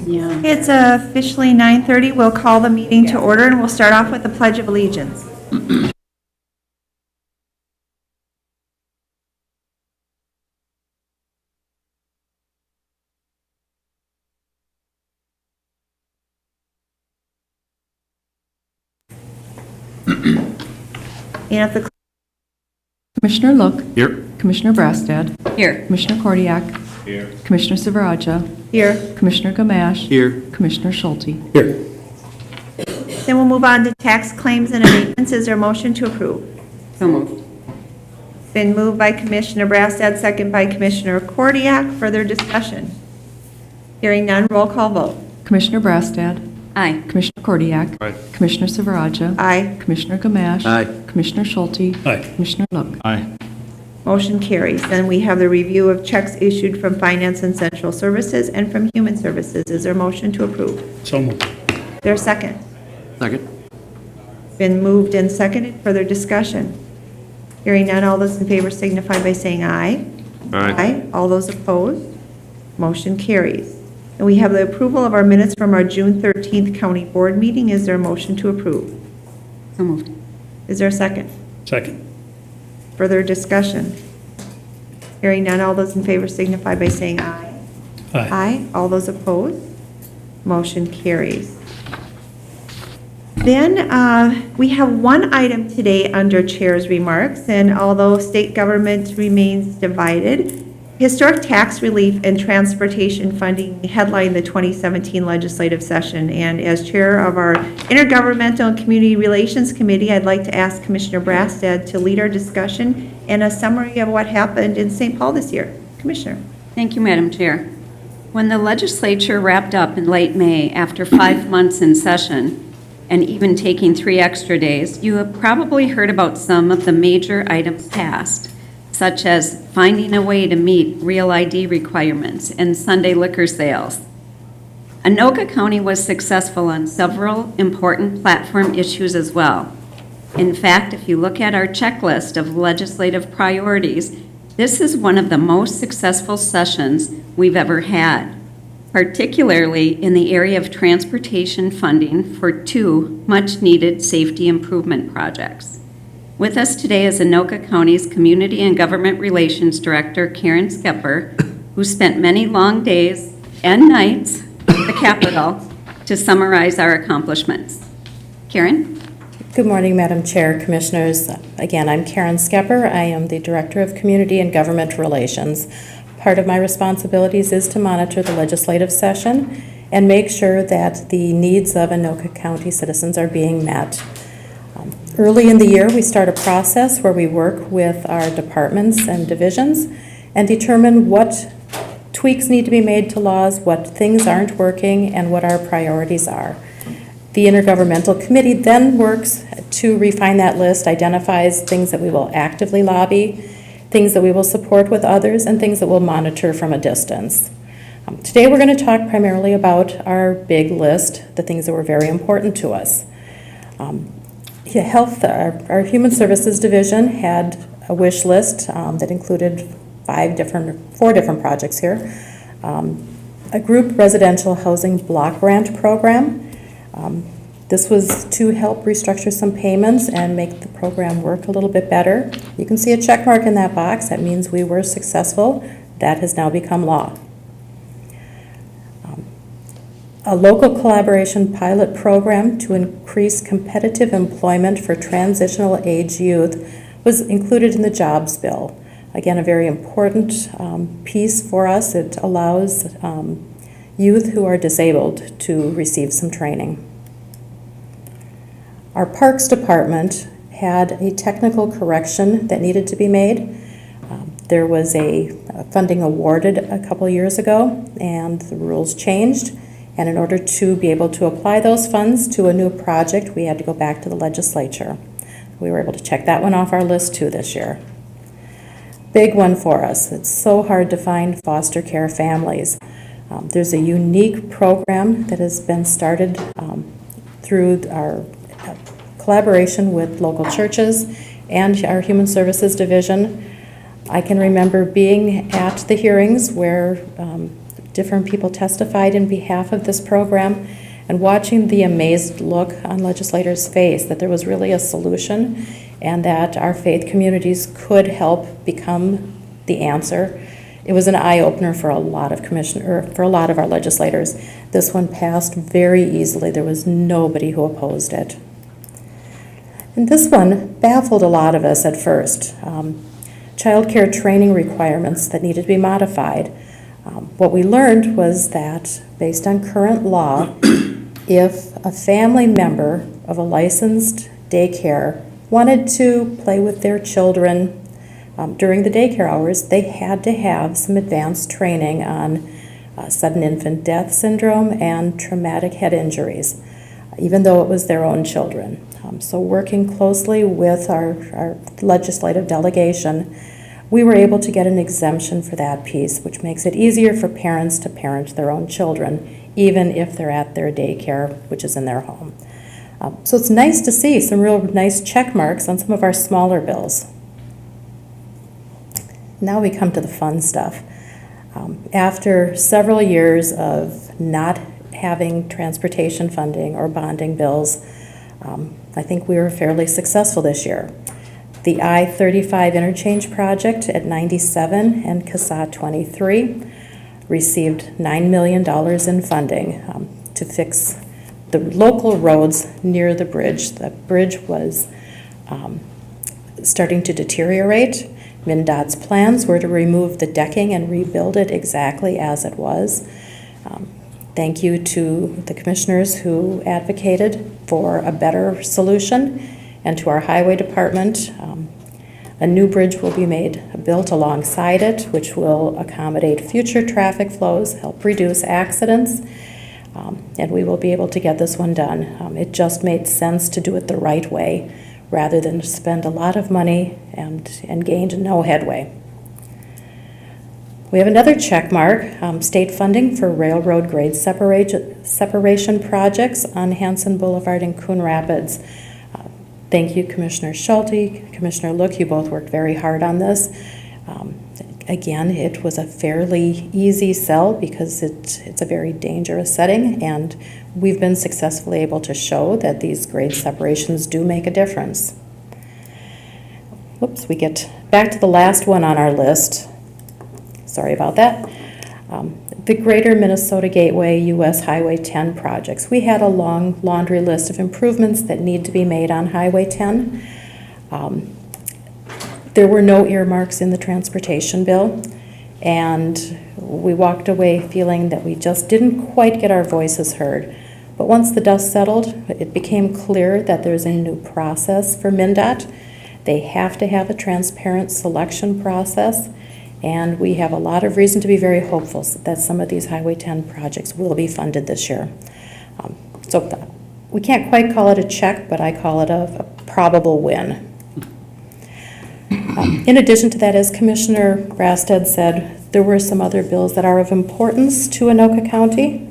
Yeah. It's officially 9:30. We'll call the meeting to order, and we'll start off with the Pledge of Allegiance. And if the Commissioner Look. Here. Commissioner Brastad. Here. Commissioner Kordiak. Here. Commissioner Silveraja. here, Commissioner Gamache. Here. Commissioner Schulte. Here. then we'll move on to tax claims and abatements. Is there a motion to approve? So moved. Been moved by Commissioner Brastad, second by Commissioner Kordiak. Further discussion? Hearing none, roll call vote. Commissioner Brastad. Aye. Commissioner Kordiak. Aye. Commissioner Silveraja. Aye. Commissioner Gamache. Aye. Commissioner Schulte. Aye. Commissioner Look. Aye. Motion carries. Then we have the review of checks issued from Finance and Central Services and from Human Services. Is there a motion to approve? So moved. Is there a second? Second. Been moved and seconded. Further discussion? Hearing none, all those in favor signify by saying aye. Aye. All those opposed? Motion carries. And we have the approval of our minutes from our June 13th County Board meeting. Is there a motion to approve? So moved. Is there a second? Second. Further discussion? Hearing none, all those in favor signify by saying aye. Aye. All those opposed? Motion carries. Then we have one item today under Chair's remarks, and although state government remains divided, historic tax relief and transportation funding headlined the 2017 legislative session. And as Chair of our Intergovernmental and Community Relations Committee, I'd like to ask Commissioner Brastad to lead our discussion and a summary of what happened in St. Paul this year. Commissioner. Thank you, Madam Chair. When the legislature wrapped up in late May after 5 months in session, and even taking 3 extra days, you have probably heard about some of the major items passed, such as finding a way to meet Real ID requirements and Sunday liquor sales. Anoka County was successful on several important platform issues as well. In fact, if you look at our checklist of legislative priorities, this is one of the most successful sessions we've ever had, particularly in the area of transportation funding for 2 much-needed safety improvement projects. With us today is Anoka County's Community and Government Relations Director, Karen Skepper, who spent many long days and nights at the Capitol to summarize our accomplishments. Karen? Good morning, Madam Chair, Commissioners. Again, I'm Karen Skepper. I am the Director of Community and Government Relations. Part of my responsibilities is to monitor the legislative session and make sure that the needs of Anoka County citizens are being met. Early in the year, we start a process where we work with our departments and divisions and determine what tweaks need to be made to laws, what things aren't working, and what our priorities are. The Intergovernmental Committee then works to refine that list, identifies things that we will actively lobby, things that we will support with others, and things that we'll monitor from a distance. Today we're going to talk primarily about our big list, the things that were very important to us. Our Human Services Division had a wish list that included 4 different projects here. A group residential housing block grant program. This was to help restructure some payments and make the program work a little bit better. You can see a check mark in that box. That means we were successful. That has now become law. A local collaboration pilot program to increase competitive employment for transitional age youth was included in the jobs bill. Again, a very important piece for us. It allows youth who are disabled to receive some training. Our Parks Department had a technical correction that needed to be made. There was a funding awarded a couple years ago, and the rules changed. And in order to be able to apply those funds to a new project, we had to go back to the legislature. We were able to check that one off our list too this year. Big one for us. It's so hard to find foster care families. There's a unique program that has been started through our collaboration with local churches and our Human Services Division. I can remember being at the hearings where different people testified in behalf of this program, and watching the amazed look on legislators' face that there was really a solution and that our faith communities could help become the answer. It was an eye-opener for a lot of for a lot of our legislators. This one passed very easily. There was nobody who opposed it. And this one baffled a lot of us at first. Child care training requirements that needed to be modified. What we learned was that, based on current law, if a family member of a licensed daycare wanted to play with their children during the daycare hours, they had to have some advanced training on sudden infant death syndrome and traumatic head injuries, even though it was their own children. So working closely with our legislative delegation, we were able to get an exemption for that piece, which makes it easier for parents to parent their own children, even if they're at their daycare, which is in their home. So it's nice to see some real nice check marks on some of our smaller bills. Now we come to the fun stuff. After several years of not having transportation funding or bonding bills, I think we were fairly successful this year. The I-35 interchange project at 97 and CASA 23 received $9 million in funding to fix the local roads near the bridge. The bridge was starting to deteriorate. MnDOT's plans were to remove the decking and rebuild it exactly as it was. Thank you to the commissioners who advocated for a better solution, and to our highway department. A new bridge will be built alongside it, which will accommodate future traffic flows, help reduce accidents, and we will be able to get this one done. It just made sense to do it the right way, rather than spend a lot of money and gained no headway. We have another check mark, state funding for railroad grade separation projects on Hanson Boulevard in Coon Rapids. Thank you, Commissioner Schulte, Commissioner Look, you both worked very hard on this. Again, it was a fairly easy sell because it's a very dangerous setting, and we've been successfully able to show that these grade separations do make a difference. Whoops, we get back to the last one on our list. Sorry about that. The Greater Minnesota Gateway US Highway 10 projects. We had a long laundry list of improvements that need to be made on Highway 10. There were no earmarks in the transportation bill, and we walked away feeling that we just didn't quite get our voices heard. But once the dust settled, it became clear that there's a new process for MnDOT. They have to have a transparent selection process, and we have a lot of reason to be very hopeful that some of these Highway 10 projects will be funded this year. So we can't quite call it a check, but I call it a probable win. In addition to that, as Commissioner Rasted said, there were some other bills that are of importance to Anoka County.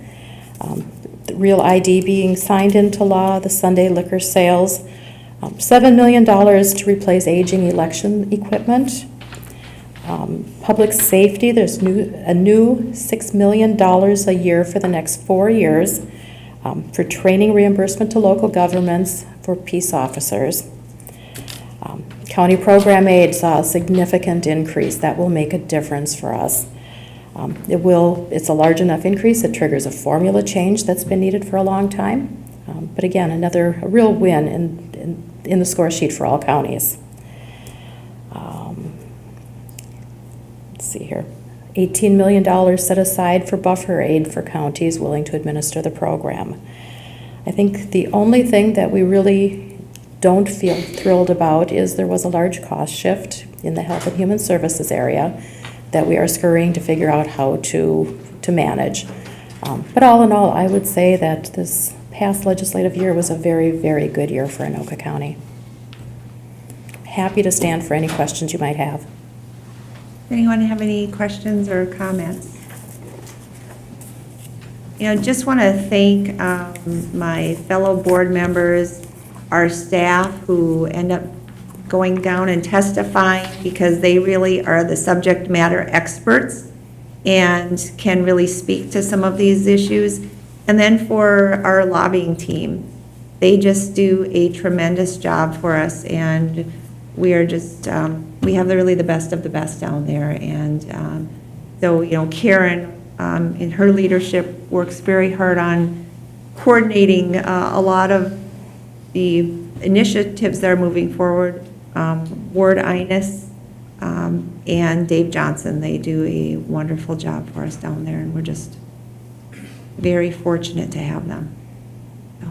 The Real ID being signed into law, the Sunday liquor sales, $7 million to replace aging election equipment. Public safety, there's a new $6 million a year for the next 4 years for training reimbursement to local governments for peace officers. County program aid saw a significant increase. That will make a difference for us. It's a large enough increase, it triggers a formula change that's been needed for a long time. But again, a real win in the score sheet for all counties. Let's see here. $18 million set aside for buffer aid for counties willing to administer the program. I think the only thing that we really don't feel thrilled about is there was a large cost shift in the Health and Human Services area that we are scurrying to figure out how to manage. But all in all, I would say that this past legislative year was a very, very good year for Anoka County. Happy to stand for any questions you might have. Anyone have any questions or comments? Just want to thank my fellow board members, our staff who end up going down and testifying because they really are the subject matter experts and can really speak to some of these issues. And then for our lobbying team, they just do a tremendous job for us, and we are just, we have really the best of the best down there. And so, Karen, in her leadership, works very hard on coordinating a lot of the initiatives that are moving forward. Ward Ines and Dave Johnson, they do a wonderful job for us down there, and we're just very fortunate to have them. So.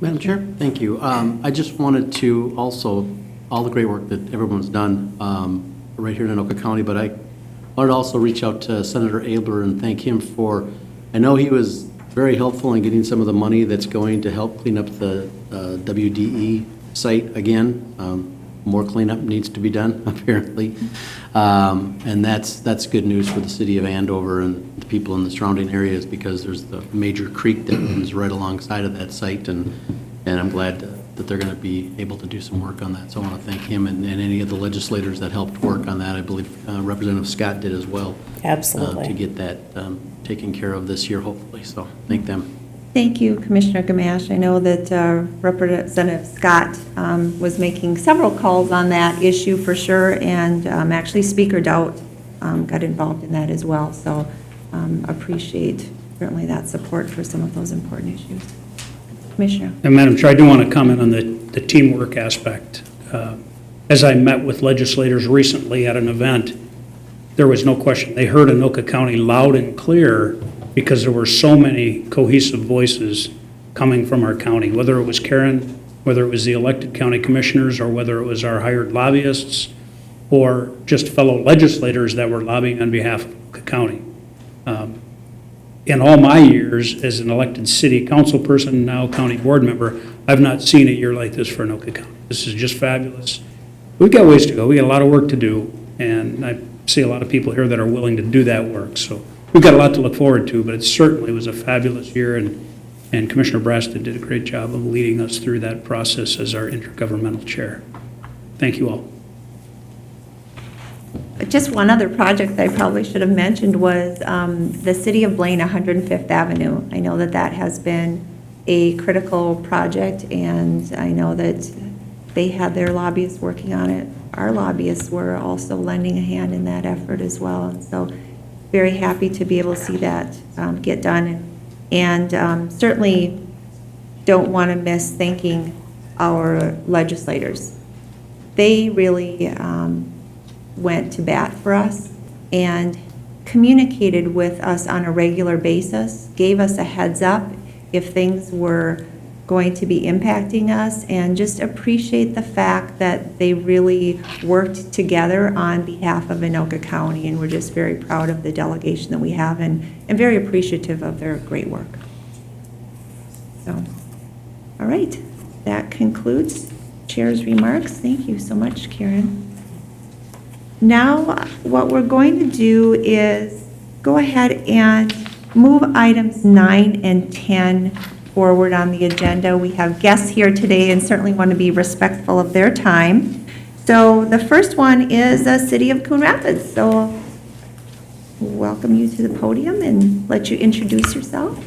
Madam Chair, thank you. I just wanted to also, all the great work that everyone's done right here in Anoka County, but I wanted to also reach out to Senator Abler and thank him for, I know he was very helpful in getting some of the money that's going to help clean up the WDE site again. More cleanup needs to be done, apparently. And that's good news for the city of Andover and the people in the surrounding areas, because there's the major creek that runs right alongside of that site, and I'm glad that they're going to be able to do some work on that. So I want to thank him and any of the legislators that helped work on that. I believe Representative Scott did as well. Absolutely. To get that taken care of this year, hopefully. So thank them. Thank you, Commissioner Gamache. I know that Representative Scott was making several calls on that issue for sure, and actually Speaker Doubt got involved in that as well. So appreciate certainly that support for some of those important issues. Commissioner. And Madam Chair, I do want to comment on the teamwork aspect. As I met with legislators recently at an event, there was no question. They heard Anoka County loud and clear because there were so many cohesive voices coming from our county, whether it was Karen, whether it was the elected county commissioners, or whether it was our hired lobbyists, or just fellow legislators that were lobbying on behalf of Anoka County. In all my years as an elected city council person, now county board member, I've not seen a year like this for Anoka County. This is just fabulous. We've got ways to go. We got a lot of work to do, and I see a lot of people here that are willing to do that work. So we've got a lot to look forward to, but it certainly was a fabulous year, and Commissioner Braston did a great job of leading us through that process as our intergovernmental chair. Thank you all. Just one other project I probably should have mentioned was the City of Blaine, 105th Avenue. I know that has been a critical project, and I know that they had their lobbyists working on it. Our lobbyists were also lending a hand in that effort as well, and so very happy to be able to see that get done, and certainly don't want to miss thanking our legislators. They really went to bat for us and communicated with us on a regular basis, gave us a heads up if things were going to be impacting us, and just appreciate the fact that they really worked together on behalf of Anoka County, and we're just very proud of the delegation that we have, and very appreciative of their great work. So, all right, that concludes Chair's remarks. Thank you so much, Karen. Now, what we're going to do is go ahead and move items 9 and 10 forward on the agenda. We have guests here today and certainly want to be respectful of their time. So the first one is the City of Coon Rapids. So I'll welcome you to the podium and let you introduce yourself.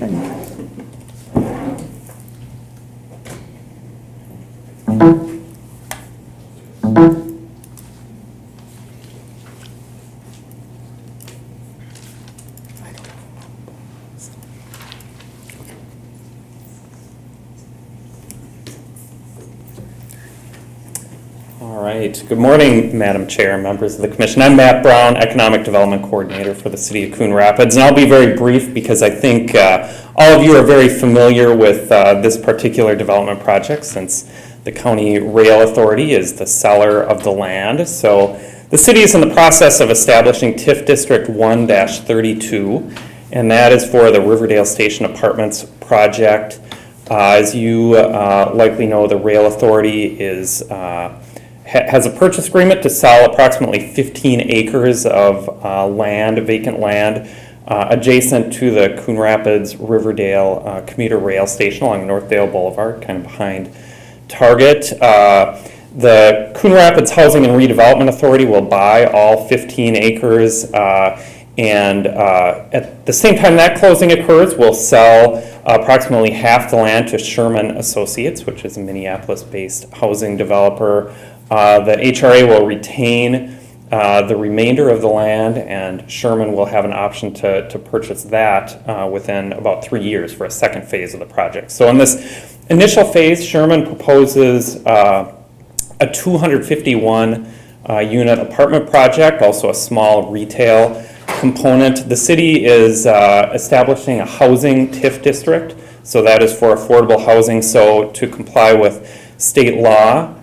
All right. Good morning, Madam Chair, members of the Commission. I'm Matt Brown, Economic Development Coordinator for the City of Coon Rapids, and I'll be very brief because I think all of you are very familiar with this particular development project, since the County Rail Authority is the seller of the land. So the city is in the process of establishing TIF District 1-32, and that is for the Riverdale Station Apartments project. As you likely know, the Rail Authority has a purchase agreement to sell approximately 15 acres of land, vacant land, adjacent to the Coon Rapids Riverdale commuter rail station along Northdale Boulevard, kind of behind Target. The Coon Rapids Housing and Redevelopment Authority will buy all 15 acres, and And at the same time that closing occurs, we'll sell approximately half the land to Sherman Associates, which is a Minneapolis-based housing developer. The HRA will retain the remainder of the land, and Sherman will have an option to purchase that within about 3 years for a second phase of the project. So in this initial phase, Sherman proposes a 251 unit apartment project, also a small retail component. The city is establishing a housing TIF district, so that is for affordable housing. So to comply with state law,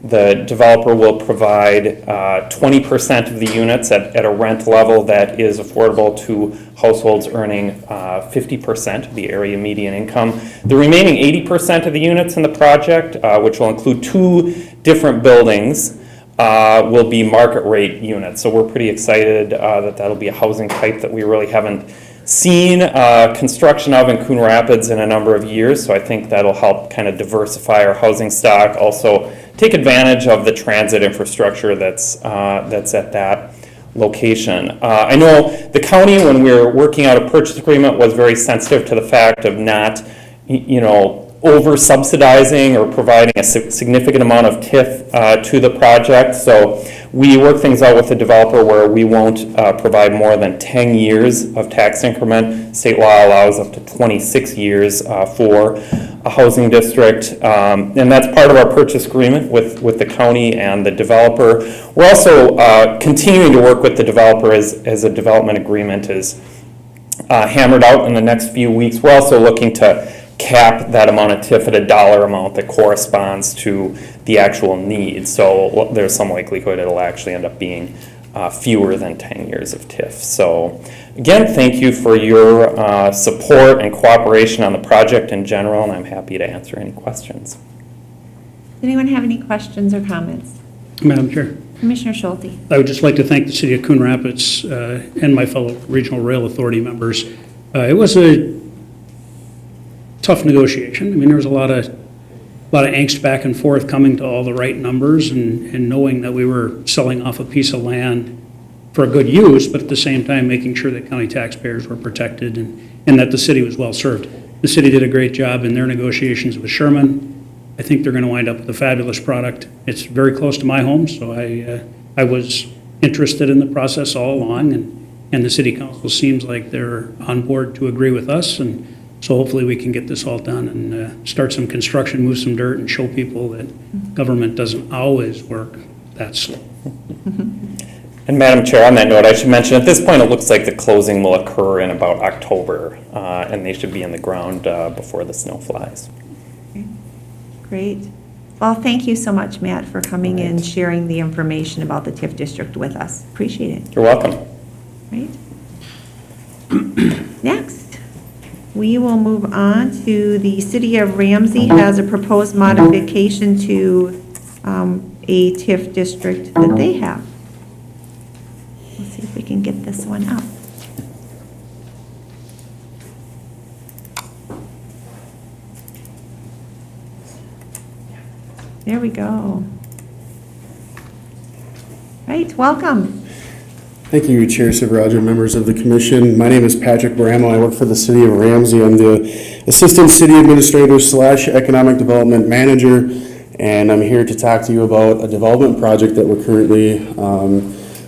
the developer will provide 20% of the units at a rent level that is affordable to households earning 50% of the area median income. The remaining 80% of the units in the project, which will include 2 different buildings, will be market rate units. So we're pretty excited that that'll be a housing type that we really haven't seen construction of in Coon Rapids in a number of years. So I think that'll help kind of diversify our housing stock, also take advantage of the transit infrastructure that's at that location. I know the county, when we were working out a purchase agreement, was very sensitive to the fact of not, over subsidizing or providing a significant amount of TIF to the project. So we work things out with the developer where we won't provide more than 10 years of tax increment. State law allows up to 26 years for a housing district. And that's part of our purchase agreement with the county and the developer. We're also continuing to work with the developer as a development agreement is hammered out in the next few weeks. We're also looking to cap that amount of TIF at a dollar amount that corresponds to the actual need. So there's some likelihood it'll actually end up being fewer than 10 years of TIF. So again, thank you for your support and cooperation on the project in general, and I'm happy to answer any questions. Does anyone have any questions or comments? Madam Chair, Commissioner Schulte. I would just like to thank the city of Coon Rapids and my fellow Regional Rail Authority members. It was a tough negotiation. I mean, there was a lot of angst back and forth coming to all the right numbers and knowing that we were selling off a piece of land for a good use, but at the same time making sure that county taxpayers were protected and that the city was well served. The city did a great job in their negotiations with Sherman. I think they're going to wind up with a fabulous product. It's very close to my home, so I was interested in the process all along, and the city council seems like they're on board to agree with us, and so hopefully we can get this all done and start some construction, move some dirt, and show people that government doesn't always work that slow. And Madam Chair, on that note, I should mention, at this point, it looks like the closing will occur in about October, and they should be in the ground before the snow flies. Great. Well, thank you so much, Matt, for coming and sharing the information about the TIF district with us. Appreciate it. You're welcome. Right. Next, we will move on to the City of Ramsey has a proposed modification to a TIF district that they have. Let's see if we can get this one up. There we go. Right, welcome. Thank you, Chair Silveraja, members of the commission. My name is Patrick Bramall. I work for the City of Ramsey. I'm the Assistant City Administrator / Economic Development Manager, and I'm here to talk to you about a development project that we're currently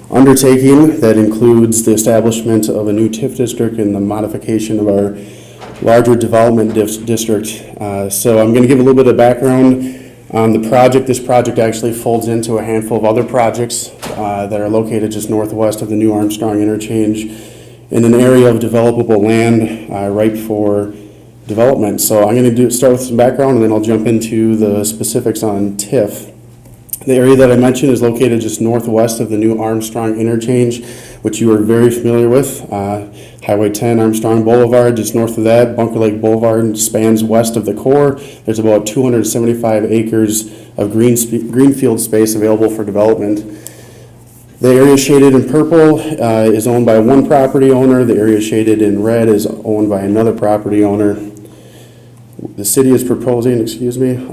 undertaking that includes the establishment of a new TIF district and the modification of our larger development district. So I'm going to give a little bit of background on the project. This project actually folds into a handful of other projects that are located just northwest of the new Armstrong interchange in an area of developable land ripe for development. So I'm going to start with some background and then I'll jump into the specifics on TIF. The area that I mentioned is located just northwest of the new Armstrong interchange, which you are very familiar with. Highway 10, Armstrong Boulevard, just north of that. Bunker Lake Boulevard spans west of the core. There's about 275 acres of greenfield space available for development. The area shaded in purple is owned by one property owner. The area shaded in red is owned by another property owner. The city is proposing,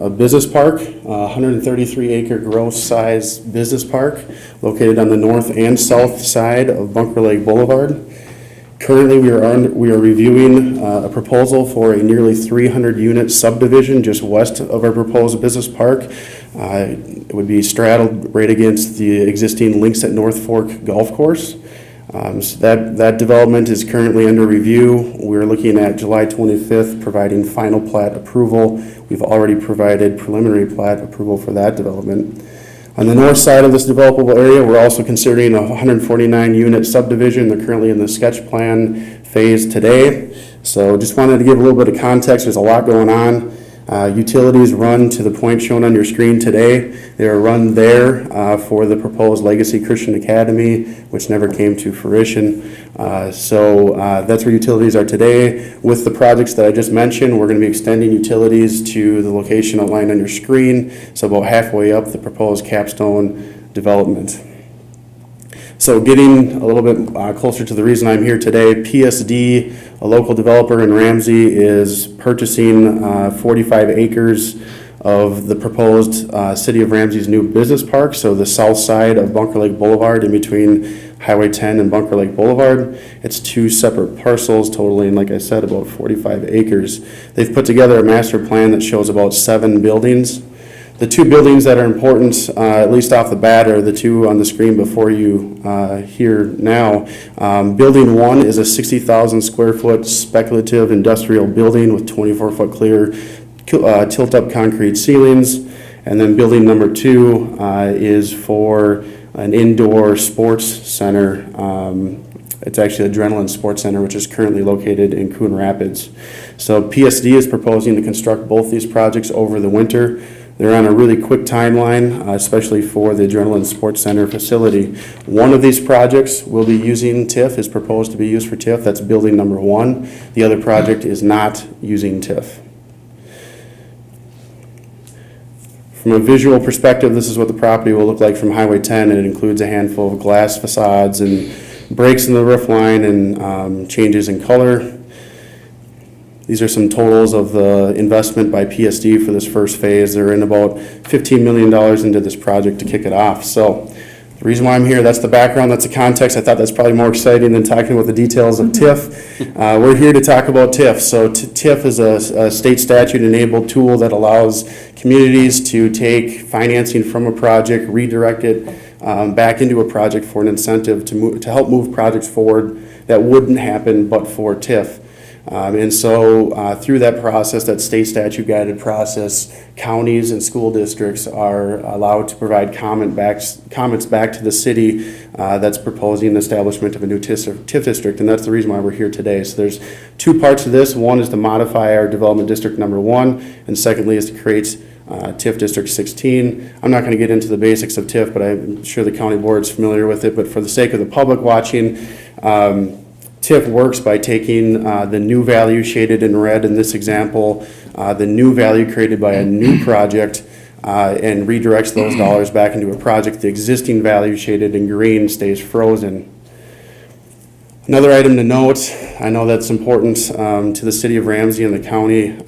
a business park, a 133-acre gross size business park located on the north and south side of Bunker Lake Boulevard. Currently, we are reviewing a proposal for a nearly 300-unit subdivision just west of our proposed business park. It would be straddled right against the existing Links at North Fork golf course. So that development is currently under review. We're looking at July 25th, providing final plat approval. We've already provided preliminary plat approval for that development. On the north side of this developable area, we're also considering a 149-unit subdivision. They're currently in the sketch plan phase today. So just wanted to give a little bit of context. There's a lot going on. Utilities run to the point shown on your screen today. They are run there for the proposed Legacy Christian Academy, which never came to fruition. So that's where utilities are today. With the projects that I just mentioned, we're going to be extending utilities to the location outlined on your screen, so about halfway up the proposed capstone development. So getting a little bit closer to the reason I'm here today, PSD, a local developer in Ramsey, is purchasing 45 acres of the proposed City of Ramsey's new business park, so the south side of Bunker Lake Boulevard in between Highway 10 and Bunker Lake Boulevard. It's two separate parcels totaling, like I said, about 45 acres. They've put together a master plan that shows about 7 buildings. The 2 buildings that are important, at least off the bat, are the 2 on the screen before you here now. Building 1 is a 60,000 square foot speculative industrial building with 24-foot clear tilt-up concrete ceilings. And then building number 2 is for an indoor sports center. It's actually Adrenaline Sports Center, which is currently located in Coon Rapids. So PSD is proposing to construct both these projects over the winter. They're on a really quick timeline, especially for the Adrenaline Sports Center facility. One of these projects will be using TIF, is proposed to be used for TIF. That's building number 1. The other project is not using TIF. From a visual perspective, this is what the property will look like from Highway 10, and it includes a handful of glass facades and breaks in the roof line and changes in color. These are some totals of the investment by PSD for this first phase. They're in about $15 million into this project to kick it off. So the reason why I'm here, that's the background, that's the context. I thought that's probably more exciting than talking about the details of TIF. We're here to talk about TIF. So TIF is a state statute-enabled tool that allows communities to take financing from a project, redirect it back into a project for an incentive to help move projects forward that wouldn't happen but for TIF. And so through that process, that state statute guided process, counties and school districts are allowed to provide comments back to the city that's proposing the establishment of a new TIF district, and that's the reason why we're here today. So there's 2 parts to this. One is to modify our development district number 1, and secondly is to create TIF District 16. I'm not going to get into the basics of TIF, but I'm sure the county board is familiar with it. But for the sake of the public watching, TIF works by taking the new value shaded in red in this example, the new value created by a new project, and redirects those dollars back into a project. The existing value shaded in green stays frozen. Another item to note, I know that's important to the city of Ramsey and the county,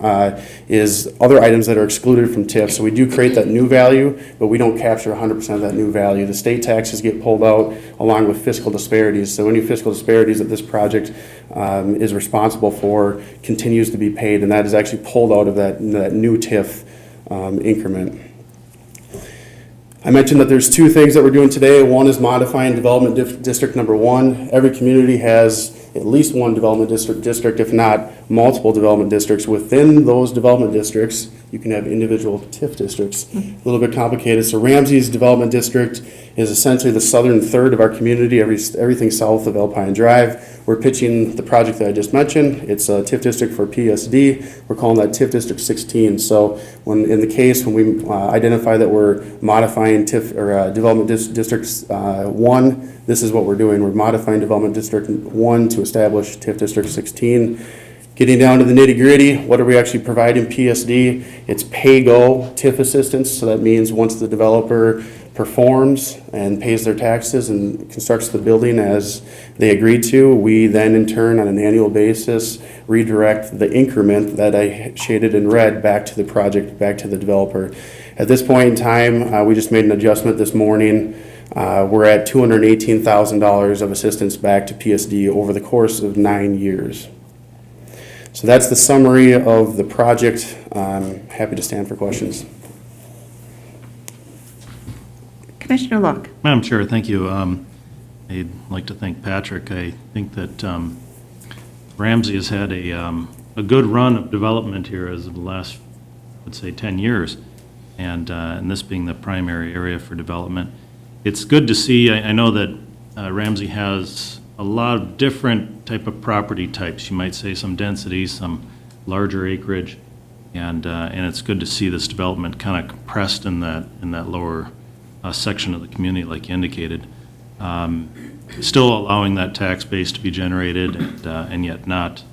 is other items that are excluded from TIF. So we do create that new value, but we don't capture 100% of that new value. The state taxes get pulled out along with fiscal disparities. So any fiscal disparities that this project is responsible for continues to be paid, and that is actually pulled out of that new TIF increment. I mentioned that there's 2 things that we're doing today. One is modifying development district number 1. Every community has at least one development district, if not multiple development districts. Within those development districts, you can have individual TIF districts. A little bit complicated. So Ramsey's development district is essentially the southern third of our community, everything south of Alpine Drive. We're pitching the project that I just mentioned. It's a TIF district for PSD. We're calling that TIF District 16. So when we identify that we're modifying TIF or Development District 1, this is what we're doing. We're modifying Development District 1 to establish TIF District 16. Getting down to the nitty-gritty, what are we actually providing PSD? It's pay-go TIF assistance, so that means once the developer performs and pays their taxes and constructs the building as they agreed to, we then in turn on an annual basis redirect the increment that I shaded in red back to the project, back to the developer. At this point in time, we just made an adjustment this morning. We're at $218,000 of assistance back to PSD over the course of 9 years. So that's the summary of the project. I'm happy to stand for questions. Commissioner Look. Madam Chair, thank you. I'd like to thank Patrick. I think that Ramsey has had a good run of development here as of the last, let's say, 10 years, and this being the primary area for development. It's good to see, I know that Ramsey has a lot of different type of property types. You might say some density, some larger acreage, and it's good to see this development kind of compressed in that lower section of the community, like you indicated. Still allowing that tax base to be generated, and yet not,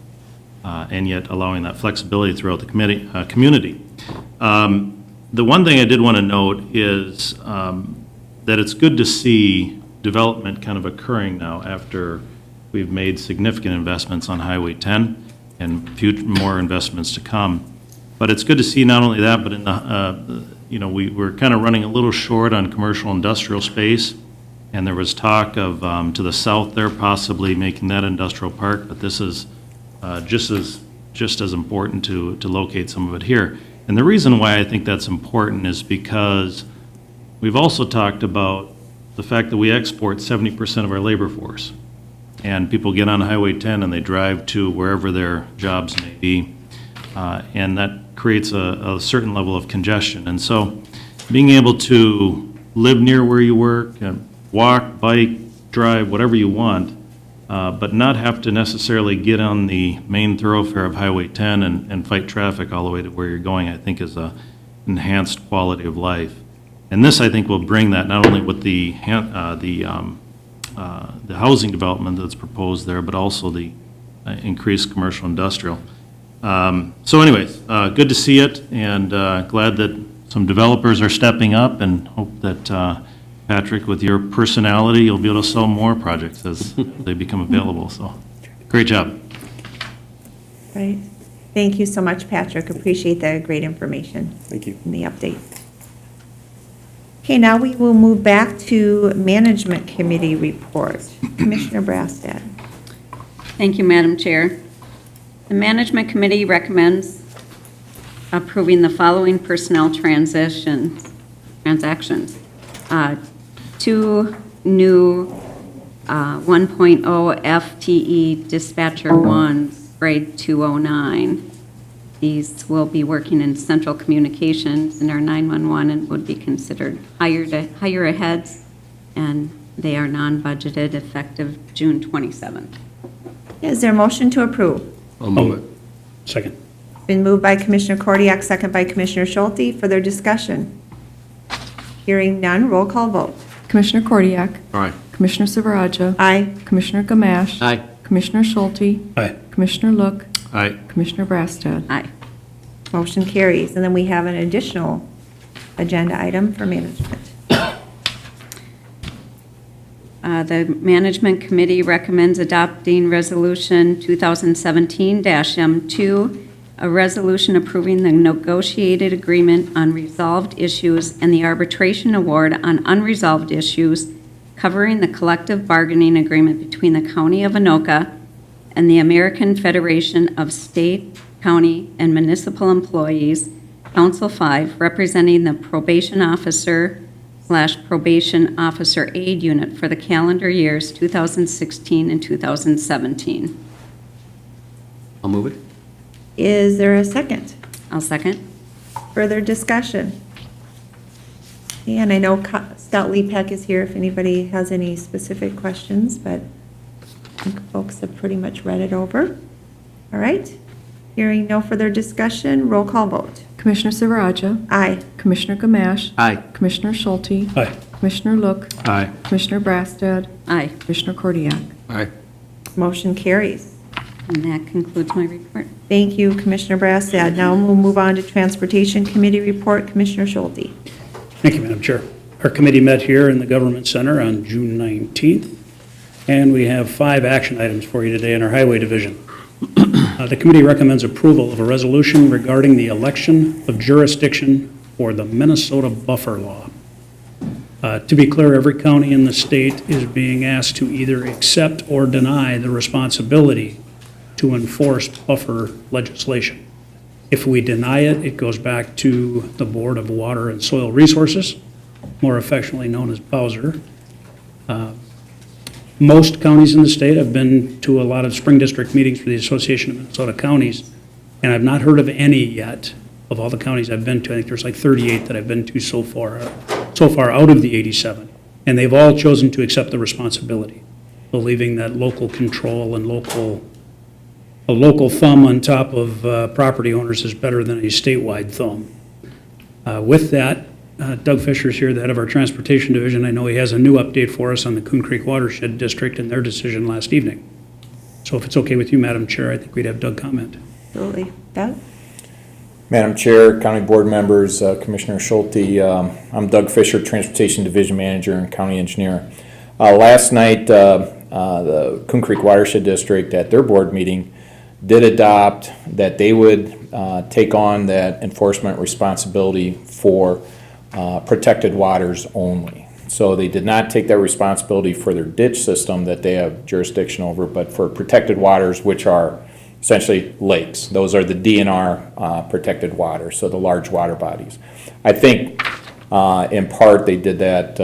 and yet allowing that flexibility throughout the community. The one thing I did want to note is that it's good to see development kind of occurring now after we've made significant investments on Highway 10 and more investments to come. But it's good to see not only that, but in the we're kind of running a little short on commercial industrial space, and there was talk of to the south there possibly making that industrial park, but this is just as important to locate some of it here. And the reason why I think that's important is because we've also talked about the fact that we export 70% of our labor force, and people get on Highway 10 and they drive to wherever their jobs may be, and that creates a certain level of congestion. And so being able to live near where you work, walk, bike, drive, whatever you want, but not have to necessarily get on the main thoroughfare of Highway 10 and fight traffic all the way to where you're going, I think is a enhanced quality of life. And this, I think, will bring that not only with the housing development that's proposed there, but also the increased commercial industrial. So anyways, good to see it, and glad that some developers are stepping up, and hope that Patrick, with your personality, you'll be able to sell more projects as they become available. So great job. Right. Thank you so much, Patrick. Appreciate the great information. Thank you. And the update. Okay, now we will move back to Management Committee report. Commissioner Brastad. Thank you, Madam Chair. The Management Committee recommends approving the following personnel transactions. 2 new 1.0 FTE dispatcher 1s, grade 209. These will be working in central communications in our 911 and would be considered higher aheads, and they are non-budgeted effective June 27th. Is there a motion to approve? I'll move it. Second. Been moved by Commissioner Kordiak, second by Commissioner Schulte. Further discussion? Hearing none, roll call vote. Commissioner Kordiak. All right. Commissioner Silveraja. Aye. Commissioner Gamache. Aye. Commissioner Schulte. Aye. Commissioner Look. Aye. Commissioner Brastad. Aye. Motion carries. And then we have an additional agenda item for management. The Management Committee recommends adopting Resolution 2017-M2, a resolution approving the negotiated agreement on resolved issues and the arbitration award on unresolved issues covering the collective bargaining agreement between the County of Anoka and the American Federation of State, County, and Municipal Employees, Council 5, representing the probation officer/probation officer aid unit for the calendar years 2016 and 2017. I'll move it. Is there a second? I'll second. Further discussion? And I know Scott Lepeck is here if anybody has any specific questions, but I think folks have pretty much read it over. All right. Hearing no further discussion, roll call vote. Commissioner Silveraja. Aye. Commissioner Gamache. Aye. Commissioner Schulte. Aye. Commissioner Look. Aye. Commissioner Brastad. Aye. Commissioner Kordiak. Aye. Motion carries. And that concludes my report. Thank you, Commissioner Brastad. Now we'll move on to Transportation Committee report. Commissioner Schulte. Thank you, Madam Chair. Our committee met here in the Government Center on June 19th, and we have 5 action items for you today in our Highway Division. The committee recommends approval of a resolution regarding the election of jurisdiction for the Minnesota buffer law. To be clear, every county in the state is being asked to either accept or deny the responsibility to enforce buffer legislation. If we deny it, it goes back to the Board of Water and Soil Resources, more affectionately known as Bowser. Most counties in the state, I've been to a lot of spring district meetings for the Association of Minnesota Counties, and I've not heard of any yet, of all the counties I've been to. I think there's like 38 that I've been to so far out of the 87. And they've all chosen to accept the responsibility, believing that local control and a local thumb on top of property owners is better than a statewide thumb. With that, Doug Fisher's here, the head of our Transportation Division. I know he has a new update for us on the Coon Creek Watershed District and their decision last evening. So if it's okay with you, Madam Chair, I think we'd have Doug comment. Absolutely. Doug? Madam Chair, County Board members, Commissioner Schulte, I'm Doug Fisher, Transportation Division Manager and County Engineer. Last night, the Coon Creek Watershed District at their board meeting did adopt that they would take on that enforcement responsibility for protected waters only. So they did not take that responsibility for their ditch system that they have jurisdiction over, but for protected waters, which are essentially lakes. Those are the DNR protected waters, so the large water bodies. I think in part they did that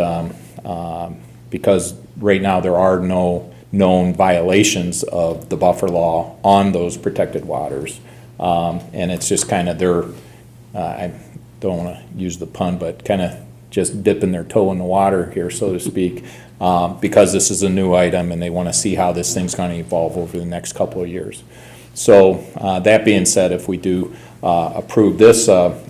because right now there are no known violations of the buffer law on those protected waters. And it's just kind of their, I don't want to use the pun, but kind of just dipping their toe in the water here, so to speak, because this is a new item and they want to see how this thing's going to evolve over the next couple of years. So that being said, if we do approve this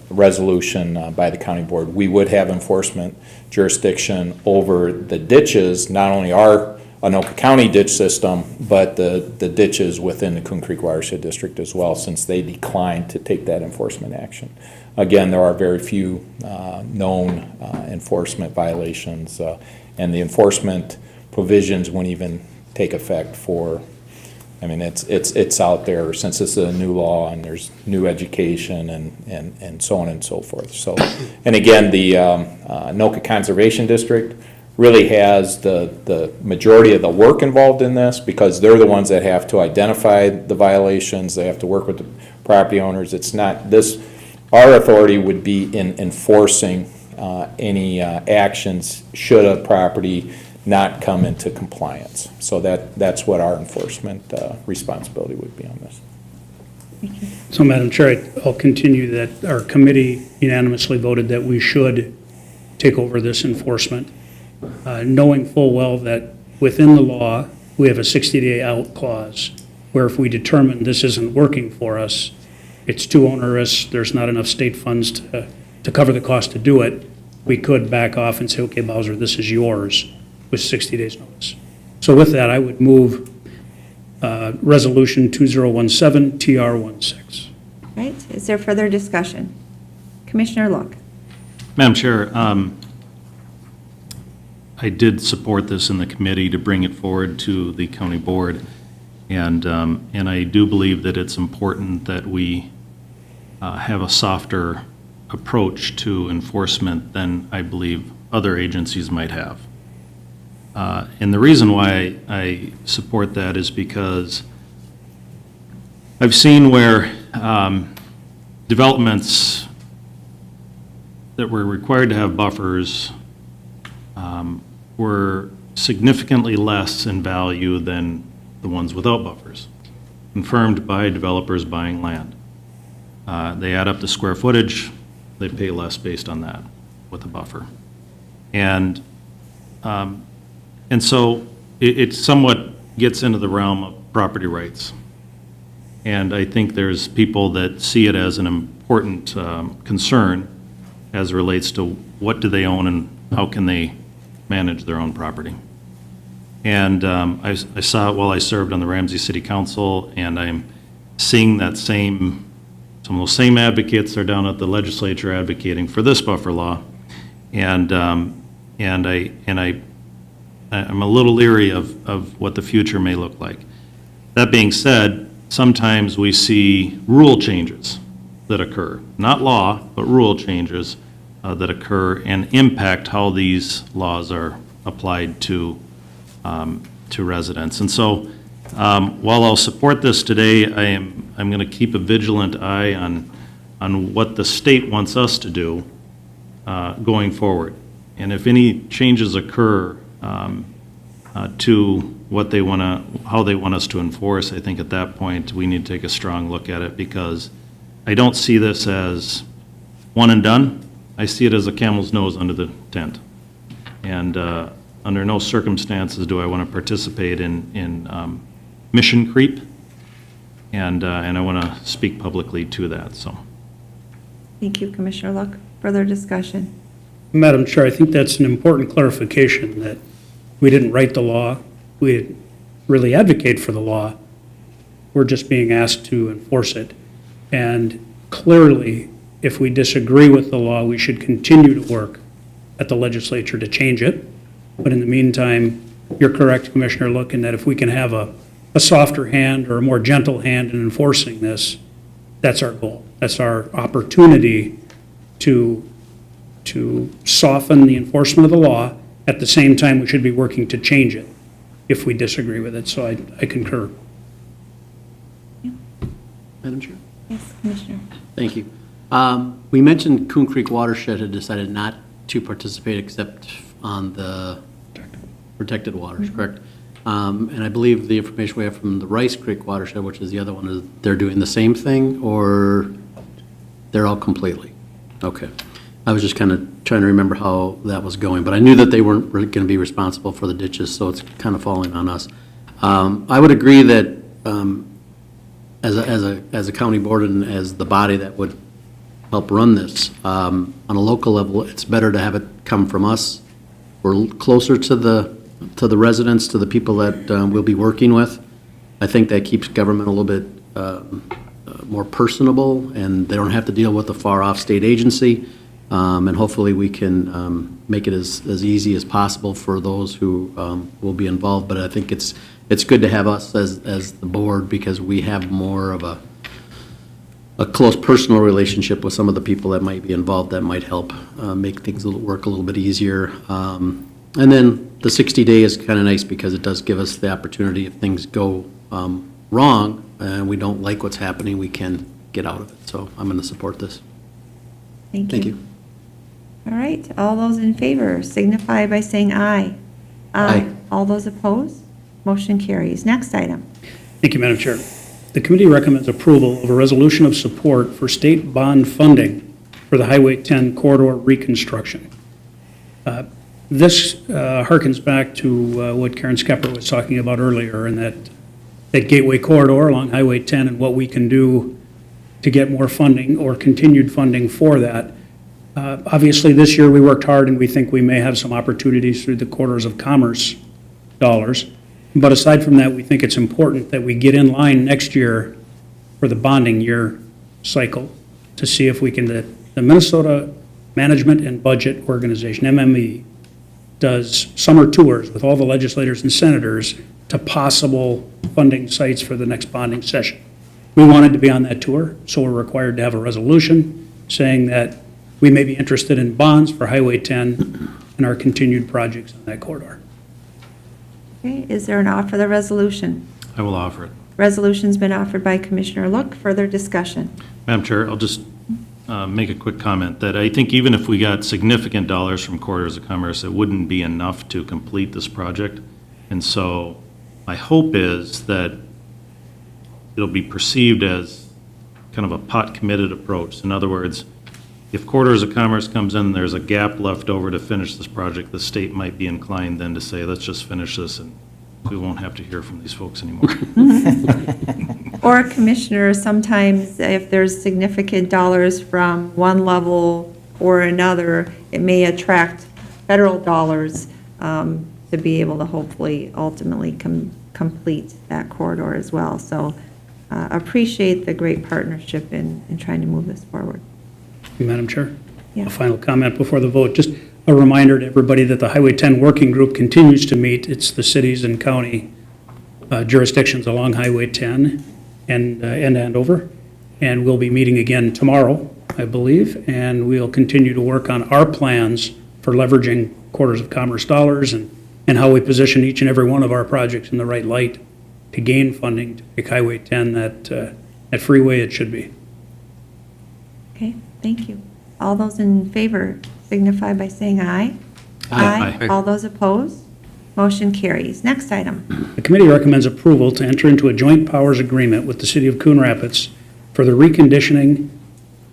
resolution by the county board, we would have enforcement jurisdiction over the ditches, not only our Anoka County ditch system, but the ditches within the Coon Creek Watershed District as well, since they declined to take that enforcement action. Again, there are very few known enforcement violations, and the enforcement provisions won't even take effect for, I mean, it's out there since this is a new law and there's new education and so on and so forth. So, and again, the Anoka Conservation District really has the majority of the work involved in this, because they're the ones that have to identify the violations. They have to work with the property owners. It's not this, our authority would be in enforcing any actions should a property not come into compliance. So that's what our enforcement responsibility would be on this. So, Madam Chair, I'll continue that our committee unanimously voted that we should take over this enforcement, knowing full well that within the law, we have a 60-day out clause, where if we determine this isn't working for us, it's too onerous, there's not enough state funds to cover the cost to do it, we could back off and say, okay, Bowser, this is yours, with 60 days notice. So with that, I would move Resolution 2017 TR16. Right, is there further discussion? Commissioner Look? Madam Chair, I did support this in the committee to bring it forward to the county board, and I do believe that it's important that we have a softer approach to enforcement than I believe other agencies might have. And the reason why I support that is because I've seen where developments that were required to have buffers were significantly less in value than the ones without buffers, confirmed by developers buying land. They add up the square footage, they pay less based on that with a buffer. And so it somewhat gets into the realm of property rights. And I think there's people that see it as an important concern as it relates to what do they own and how can they manage their own property. And I saw it while I served on the Ramsey City Council, and I'm seeing that some of those same advocates are down at the legislature advocating for this buffer law. And I'm a little leery of what the future may look like. That being said, sometimes we see rule changes that occur, not law, but rule changes that occur and impact how these laws are applied to residents. And so, while I'll support this today, I'm going to keep a vigilant eye on what the state wants us to do going forward. And if any changes occur to what they want to, how they want us to enforce, I think at that point, we need to take a strong look at it, because I don't see this as one and done. I see it as a camel's nose under the tent. And under no circumstances do I want to participate in mission creep, and I want to speak publicly to that, so. Thank you, Commissioner Look. Further discussion? Madam Chair, I think that's an important clarification, that we didn't write the law, we didn't really advocate for the law, we're just being asked to enforce it. And clearly, if we disagree with the law, we should continue to work at the legislature to change it. But in the meantime, you're correct, Commissioner Look, in that if we can have a softer hand or a more gentle hand in enforcing this, that's our goal. That's our opportunity to soften the enforcement of the law. At the same time, we should be working to change it if we disagree with it. So I concur. Madam Chair? Yes, Commissioner. Thank you. We mentioned Coon Creek Watershed had decided not to participate except on the protected waters, correct? And I believe the information we have from the Rice Creek Watershed, which is the other one, is they're doing the same thing, or they're all completely? Okay. I was just kind of trying to remember how that was going, but I knew that they weren't really going to be responsible for the ditches, so it's kind of falling on us. I would agree that as a county board and as the body that would help run this, on a local level, it's better to have it come from us. We're closer to the residents, to the people that we'll be working with. I think that keeps government a little bit more personable, and they don't have to deal with a far-off state agency. And hopefully we can make it as easy as possible for those who will be involved. But I think it's good to have us as the board, because we have more of a close personal relationship with some of the people that might be involved, that might help make things work a little bit easier. And then the 60-day is kind of nice, because it does give us the opportunity, if things go wrong and we don't like what's happening, we can get out of it. So I'm going to support this. Thank you. All right, all those in favor signify by saying aye. Aye. All those opposed? Motion carries. Next item. Thank you, Madam Chair. The committee recommends approval of a resolution of support for state bond funding for the Highway 10 corridor reconstruction. This harkens back to what Karen Skepper was talking about earlier, and that gateway corridor along Highway 10 and what we can do to get more funding or continued funding for that. Obviously, this year we worked hard, and we think we may have some opportunities through the Corridors of Commerce dollars. But aside from that, we think it's important that we get in line next year for the bonding year cycle to see if we can, the Minnesota Management and Budget Organization, MME, does summer tours with all the legislators and senators to possible funding sites for the next bonding session. We wanted to be on that tour, so we're required to have a resolution saying that we may be interested in bonds for Highway 10 and our continued projects on that corridor. Okay, is there an offer for the resolution? I will offer it. Resolution's been offered by Commissioner Look. Further discussion? Madam Chair, I'll just make a quick comment that I think even if we got significant dollars from Corridors of Commerce, it wouldn't be enough to complete this project. And so my hope is that it'll be perceived as kind of a pot-committed approach. In other words, if Corridors of Commerce comes in, there's a gap left over to finish this project, the state might be inclined then to say, let's just finish this, and we won't have to hear from these folks anymore. Or, Commissioner, sometimes if there's significant dollars from one level or another, it may attract federal dollars to be able to hopefully ultimately complete that corridor as well. So appreciate the great partnership in trying to move this forward. Madam Chair? Yeah. A final comment before the vote. Just a reminder to everybody that the Highway 10 Working Group continues to meet. It's the cities and county jurisdictions along Highway 10. and Andover. And we'll be meeting again tomorrow, I believe, and we'll continue to work on our plans for leveraging quarters of commerce dollars and how we position each and every one of our projects in the right light to gain funding to make Highway 10 that freeway it should be. Okay, thank you. All those in favor signify by saying aye. Aye. All those opposed? Motion carries. Next item. The committee recommends approval to enter into a joint powers agreement with the city of Coon Rapids for the reconditioning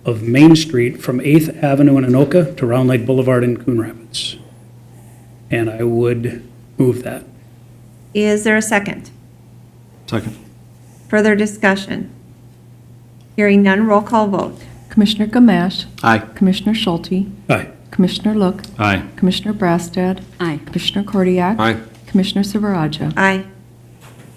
of Main Street from 8th Avenue in Anoka to Round Lake Boulevard in Coon Rapids. And I would move that. Is there a second? Second. Further discussion? Hearing none, roll call vote. Commissioner Gamache. Aye. Commissioner Schulte. Aye. Commissioner Look. Aye. Commissioner Brassad. Aye. Commissioner Kordiak. Aye. Commissioner Silveraja. Aye.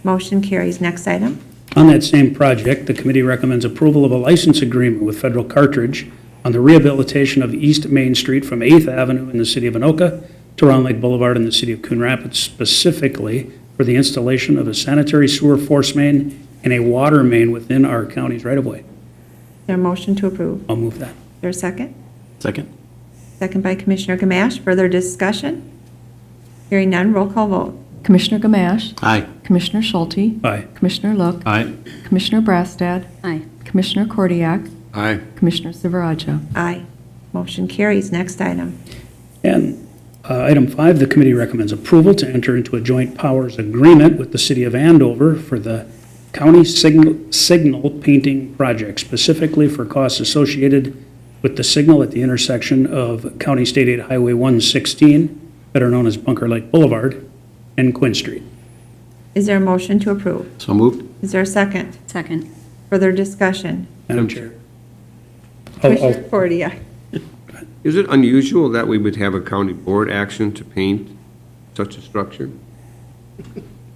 Motion carries. Next item. On that same project, the committee recommends approval of a license agreement with Federal Cartridge on the rehabilitation of East Main Street from 8th Avenue in the city of Anoka to Round Lake Boulevard in the city of Coon Rapids, specifically for the installation of a sanitary sewer force main and a water main within our county's right-of-way. Is there a motion to approve? I'll move that. Is there a second? Second. Second by Commissioner Gamache. Further discussion? Hearing none, roll call vote. Commissioner Gamache. Aye. Commissioner Schulte. Aye. Commissioner Look. Aye. Commissioner Brassad. Aye. Commissioner Kordiak. Aye. Commissioner Silveraja. Aye. Motion carries. Next item. And item 5, the committee recommends approval to enter into a joint powers agreement with the city of Andover for the county signal painting project, specifically for costs associated with the signal at the intersection of County State Aid Highway 116, better known as Bunker Lake Boulevard, and Quinn Street. Is there a motion to approve? So moved. Is there a second? Second. Further discussion? Madam Chair. Commissioner Kordiak. Is it unusual that we would have a county board action to paint such a structure?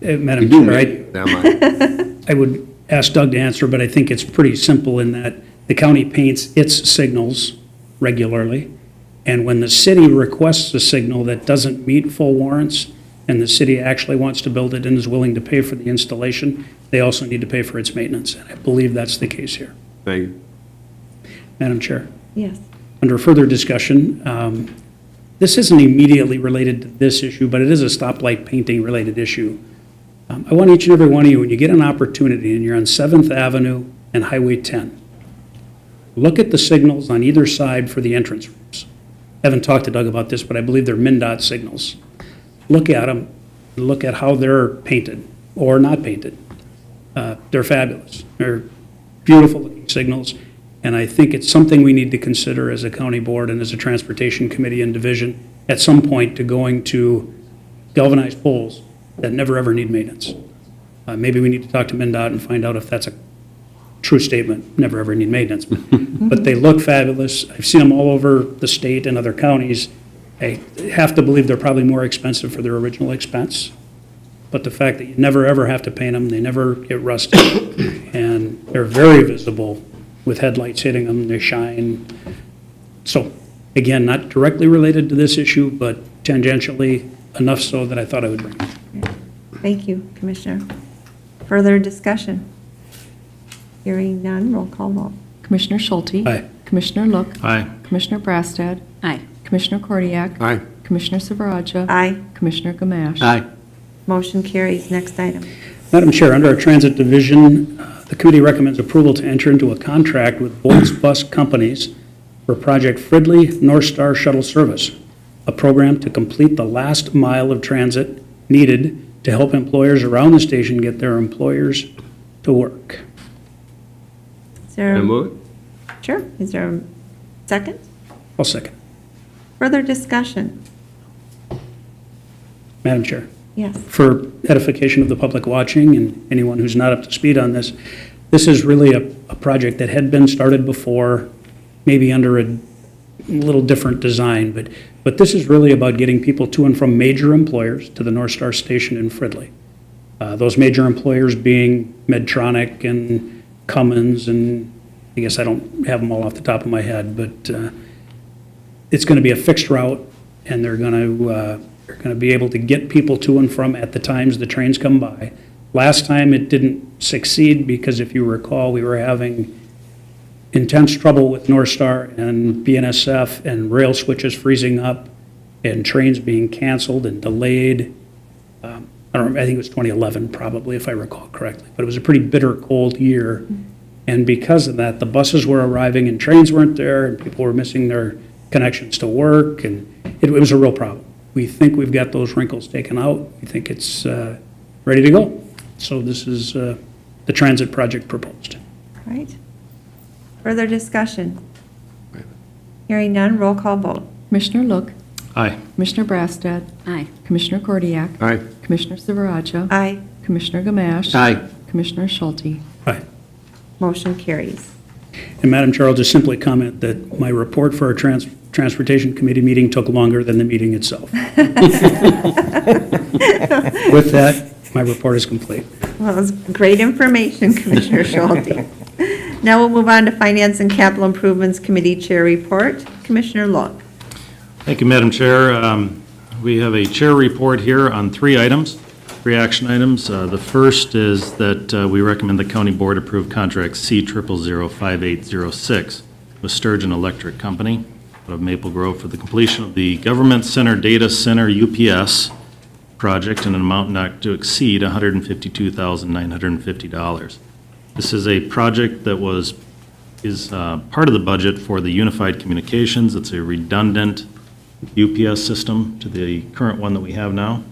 Madam You do Chair, make them, I would ask Doug to answer, but I think it's pretty simple in that the county paints its signals regularly, and when the city requests a signal that doesn't meet full warrants, and the city actually wants to build it and is willing to pay for the installation, they also need to pay for its maintenance, and I believe that's the case here. Thank you. Madam Chair. Yes. Under further discussion, this isn't immediately related to this issue, but it is a stoplight painting related issue. I want each and every one of you, when you get an opportunity and you're on 7th Avenue and Highway 10, look at the signals on either side for the entrance ramps. I haven't talked to Doug about this, but I believe they're MnDOT signals. Look at them, look at how they're painted or not painted. They're fabulous. They're beautiful looking signals. And I think it's something we need to consider as a county board and as a transportation committee and division at some point to going to galvanized poles that never ever need maintenance. Maybe we need to talk to MnDOT and find out if that's a true statement, never ever need maintenance. But they look fabulous. I've seen them all over the state and other counties. I have to believe they're probably more expensive for their original expense. But the fact that you never ever have to paint them, they never get rusted, and they're very visible with headlights hitting them, they shine. So, again, not directly related to this issue, but tangentially enough so that I thought I would bring it. Thank you, Commissioner. Further discussion? Hearing none, roll call vote. Commissioner Schulte. Aye. Commissioner Look. Aye. Commissioner Brassad. Aye. Commissioner Kordiak. Aye. Commissioner Silveraja. Aye. Commissioner Gamache. Aye. Motion carries. Next item. Madam Chair, under our Transit Division, the committee recommends approval to enter into a contract with Voice Bus Companies for Project Fridley North Star Shuttle Service, a program to complete the last mile of transit needed to help employers around the station get their employers to work. Is there, Can I move it? sure, is there a second? I'll second. Further discussion? Madam Chair. Yes. For edification of the public watching and anyone who's not up to speed on this, this is really a project that had been started before, maybe under a little different design, but this is really about getting people to and from major employers to the North Star Station in Fridley. Those major employers being Medtronic and Cummins, and I guess I don't have them all off the top of my head, but it's going to be a fixed route, and they're going to be able to get people to and from at the times the trains come by. Last time it didn't succeed because if you recall, we were having intense trouble with North Star and BNSF and rail switches freezing up and trains being canceled and delayed. I think it was 2011 probably, if I recall correctly, but it was a pretty bitter cold year. And because of that, the buses were arriving and trains weren't there and people were missing their connections to work, and it was a real problem. We think we've got those wrinkles taken out. We think it's ready to go. So this is the transit project proposed. All right. Further discussion? Hearing none, roll call vote. Commissioner Look, Aye. Commissioner Brassad, Aye. Commissioner Kordiak. Aye. Commissioner Silveraja. Aye. Commissioner Gamache. Aye. Commissioner Schulte. Aye. Motion carries. And Madam Chair, I'll just simply comment that my report for our Transportation Committee meeting took longer than the meeting itself. With that, my report is complete. Well, it was great information, Commissioner Schulte. Now we'll move on to Finance and Capital Improvements Committee Chair Report. Commissioner Look. Thank you, Madam Chair. We have a chair report here on 3 items, 3 action items. The first is that we recommend the county board approve contract C0005806 with Sturgeon Electric Company out of Maple Grove for the completion of the Government Center Data Center UPS project in an amount not to exceed $152,950. This is a project that is part of the budget for the Unified Communications. It's a redundant UPS system to the current one that we have now,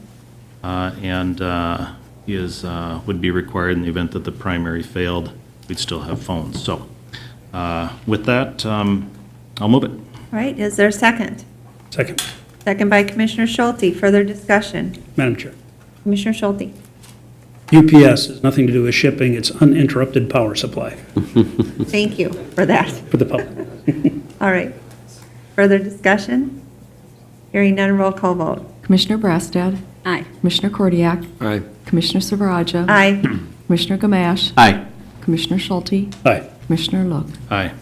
and would be required in the event that the primary failed. We'd still have phones. So with that, I'll move it. All right, is there a second? Second, Second by Commissioner Schulte. Further discussion? Madam Chair. Commissioner Schulte. UPS has nothing to do with shipping. It's uninterrupted power supply Thank you for that. for the public. All right. Further discussion? Hearing none, roll call vote. Commissioner Brassad, Aye. Commissioner Kordiak. Aye. Commissioner Silveraja. Aye. Commissioner Gamache. Aye. Commissioner Schulte. Aye. Commissioner Look. Aye.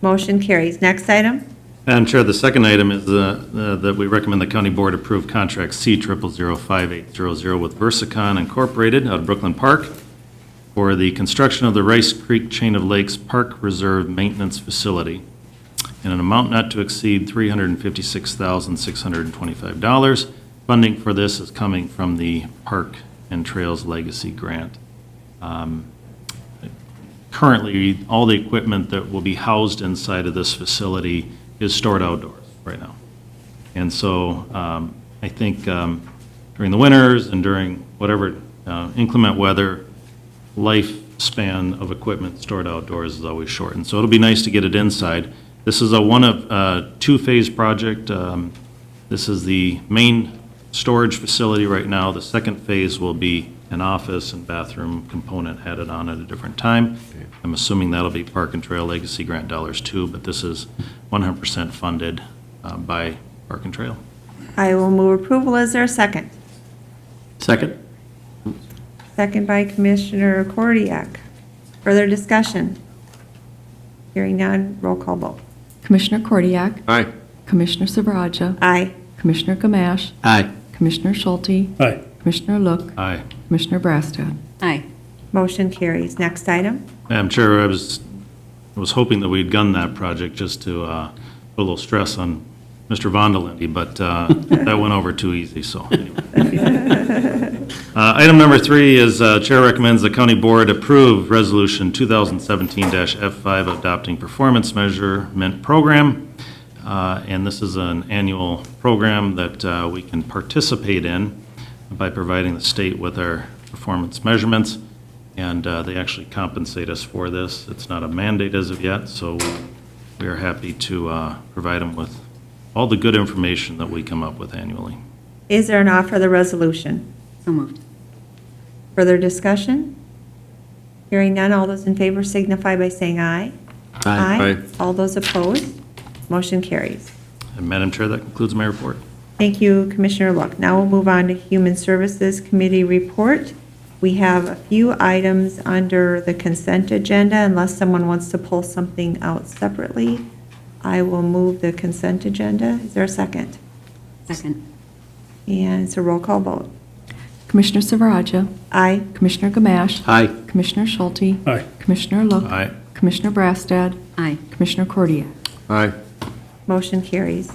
Motion carries. Next item? Madam Chair, the second item is that we recommend the county board approve contract C0005800 with Versacon Incorporated out of Brooklyn Park for the construction of the Rice Creek Chain of Lakes Park Reserve Maintenance Facility in an amount not to exceed $356,625. Funding for this is coming from the Park and Trails Legacy Grant. Currently, all the equipment that will be housed inside of this facility is stored outdoors right now. And so I think during the winters and during whatever inclement weather, lifespan of equipment stored outdoors is always shortened. So it'll be nice to get it inside. This is a one of 2-phase project. This is the main storage facility right now. The second phase will be an office and bathroom component added on at a different time. I'm assuming that'll be Park and Trail Legacy Grant dollars too, but this is 100% funded by Park and Trail. I will move approval. Is there a second? Second? Second by Commissioner Kordiak. Further discussion? Hearing none, roll call vote. Commissioner Kordiak. Aye. Commissioner Silveraja. Aye. Commissioner Gamache. Aye. Commissioner Schulte. Aye. Commissioner Look. Aye. Commissioner Brassad. Aye. Motion carries. Next item? Madam Chair, I was hoping that we'd gun that project just to put a little stress on Mr. Vondelinde, but that went over too easy, so anyway. Item number 3 is Chair recommends the county board approve Resolution 2017-F5 adopting performance measurement program. And this is an annual program that we can participate in by providing the state with our performance measurements. And they actually compensate us for this. It's not a mandate as of yet, so we are happy to provide them with all the good information that we come up with annually. Is there an offer of the resolution? So moved. Further discussion? Hearing none, all those in favor signify by saying aye. Aye. All those opposed? Motion carries. And Madam Chair, that concludes my report. Thank you, Commissioner Look. Now we'll move on to Human Services Committee report. We have a few items under the consent agenda. Unless someone wants to pull something out separately, I will move the consent agenda. Is there a second? Second. And it's a roll call vote. Commissioner Silveraja, Aye. Commissioner Gamache, Aye. Commissioner Schulte, Aye. Commissioner Look, Aye. Commissioner Brassad, Aye. Commissioner Cordia. Aye. Motion carries.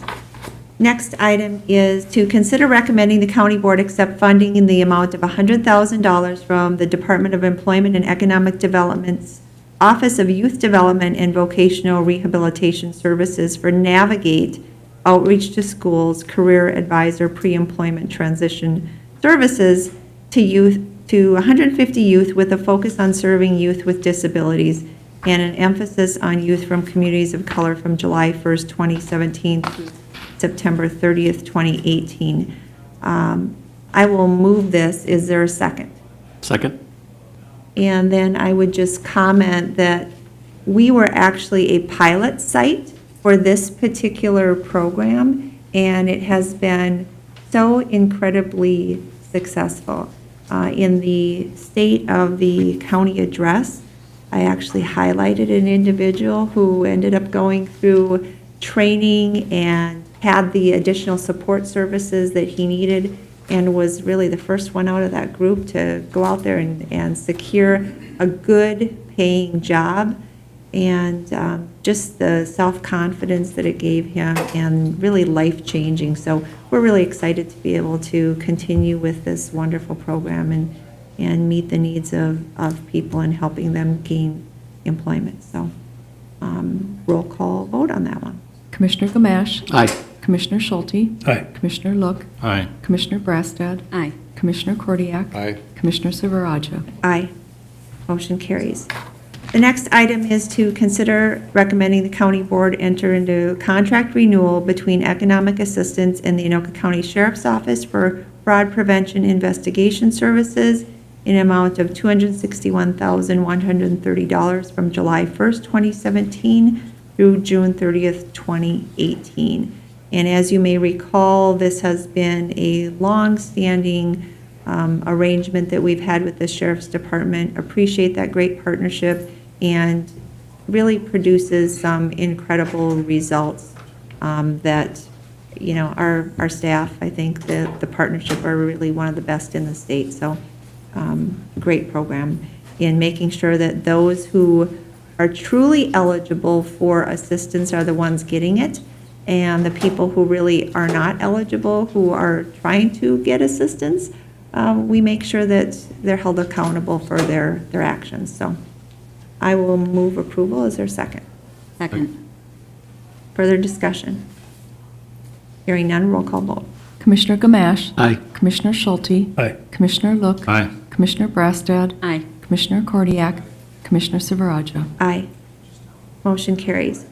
Next item is to consider recommending the county board accept funding in the amount of $100,000 from the Department of Employment and Economic Development's Office of Youth Development and Vocational Rehabilitation Services for Navigate Outreach to Schools Career Advisor Pre-Employment Transition Services to 150 youth with a focus on serving youth with disabilities and an emphasis on youth from communities of color from July 1st, 2017 through September 30th, 2018. I will move this. Is there a second? Second? And then I would just comment that we were actually a pilot site for this particular program, and it has been so incredibly successful. In the state of the county address, I actually highlighted an individual who ended up going through training and had the additional support services that he needed, and was really the first one out of that group to go out there and secure a good paying job. And just the self-confidence that it gave him, and really life-changing. So we're really excited to be able to continue with this wonderful program and meet the needs of people and helping them gain employment. So roll call vote on that one. Commissioner Gamache, Aye. Commissioner Schulte, Aye. Commissioner Look, Aye. Commissioner Brassad, Aye. Commissioner Cordiak, Aye. Commissioner Silveraja. Aye. Motion carries. The next item is to consider recommending the county board enter into contract renewal between Economic Assistance and the Anoka County Sheriff's Office for fraud prevention investigation services in an amount of $261,130 from July 1st, 2017 through June 30th, 2018. And as you may recall, this has been a long-standing arrangement that we've had with the Sheriff's Department. Appreciate that great partnership, and really produces some incredible results that, you know, our staff, I think the partnership are really one of the best in the state. So great program in making sure that those who are truly eligible for assistance are the ones getting it, and the people who really are not eligible, who are trying to get assistance, we make sure that they're held accountable for their actions. So I will move approval. Is there a second? Second. Further discussion? Hearing none, roll call vote. Commissioner Gamache, Aye. Commissioner Schulte, Aye. Commissioner Look, Aye. Commissioner Brassad, Aye. Commissioner Cordiak, Commissioner Silveraja. Aye. Motion carries.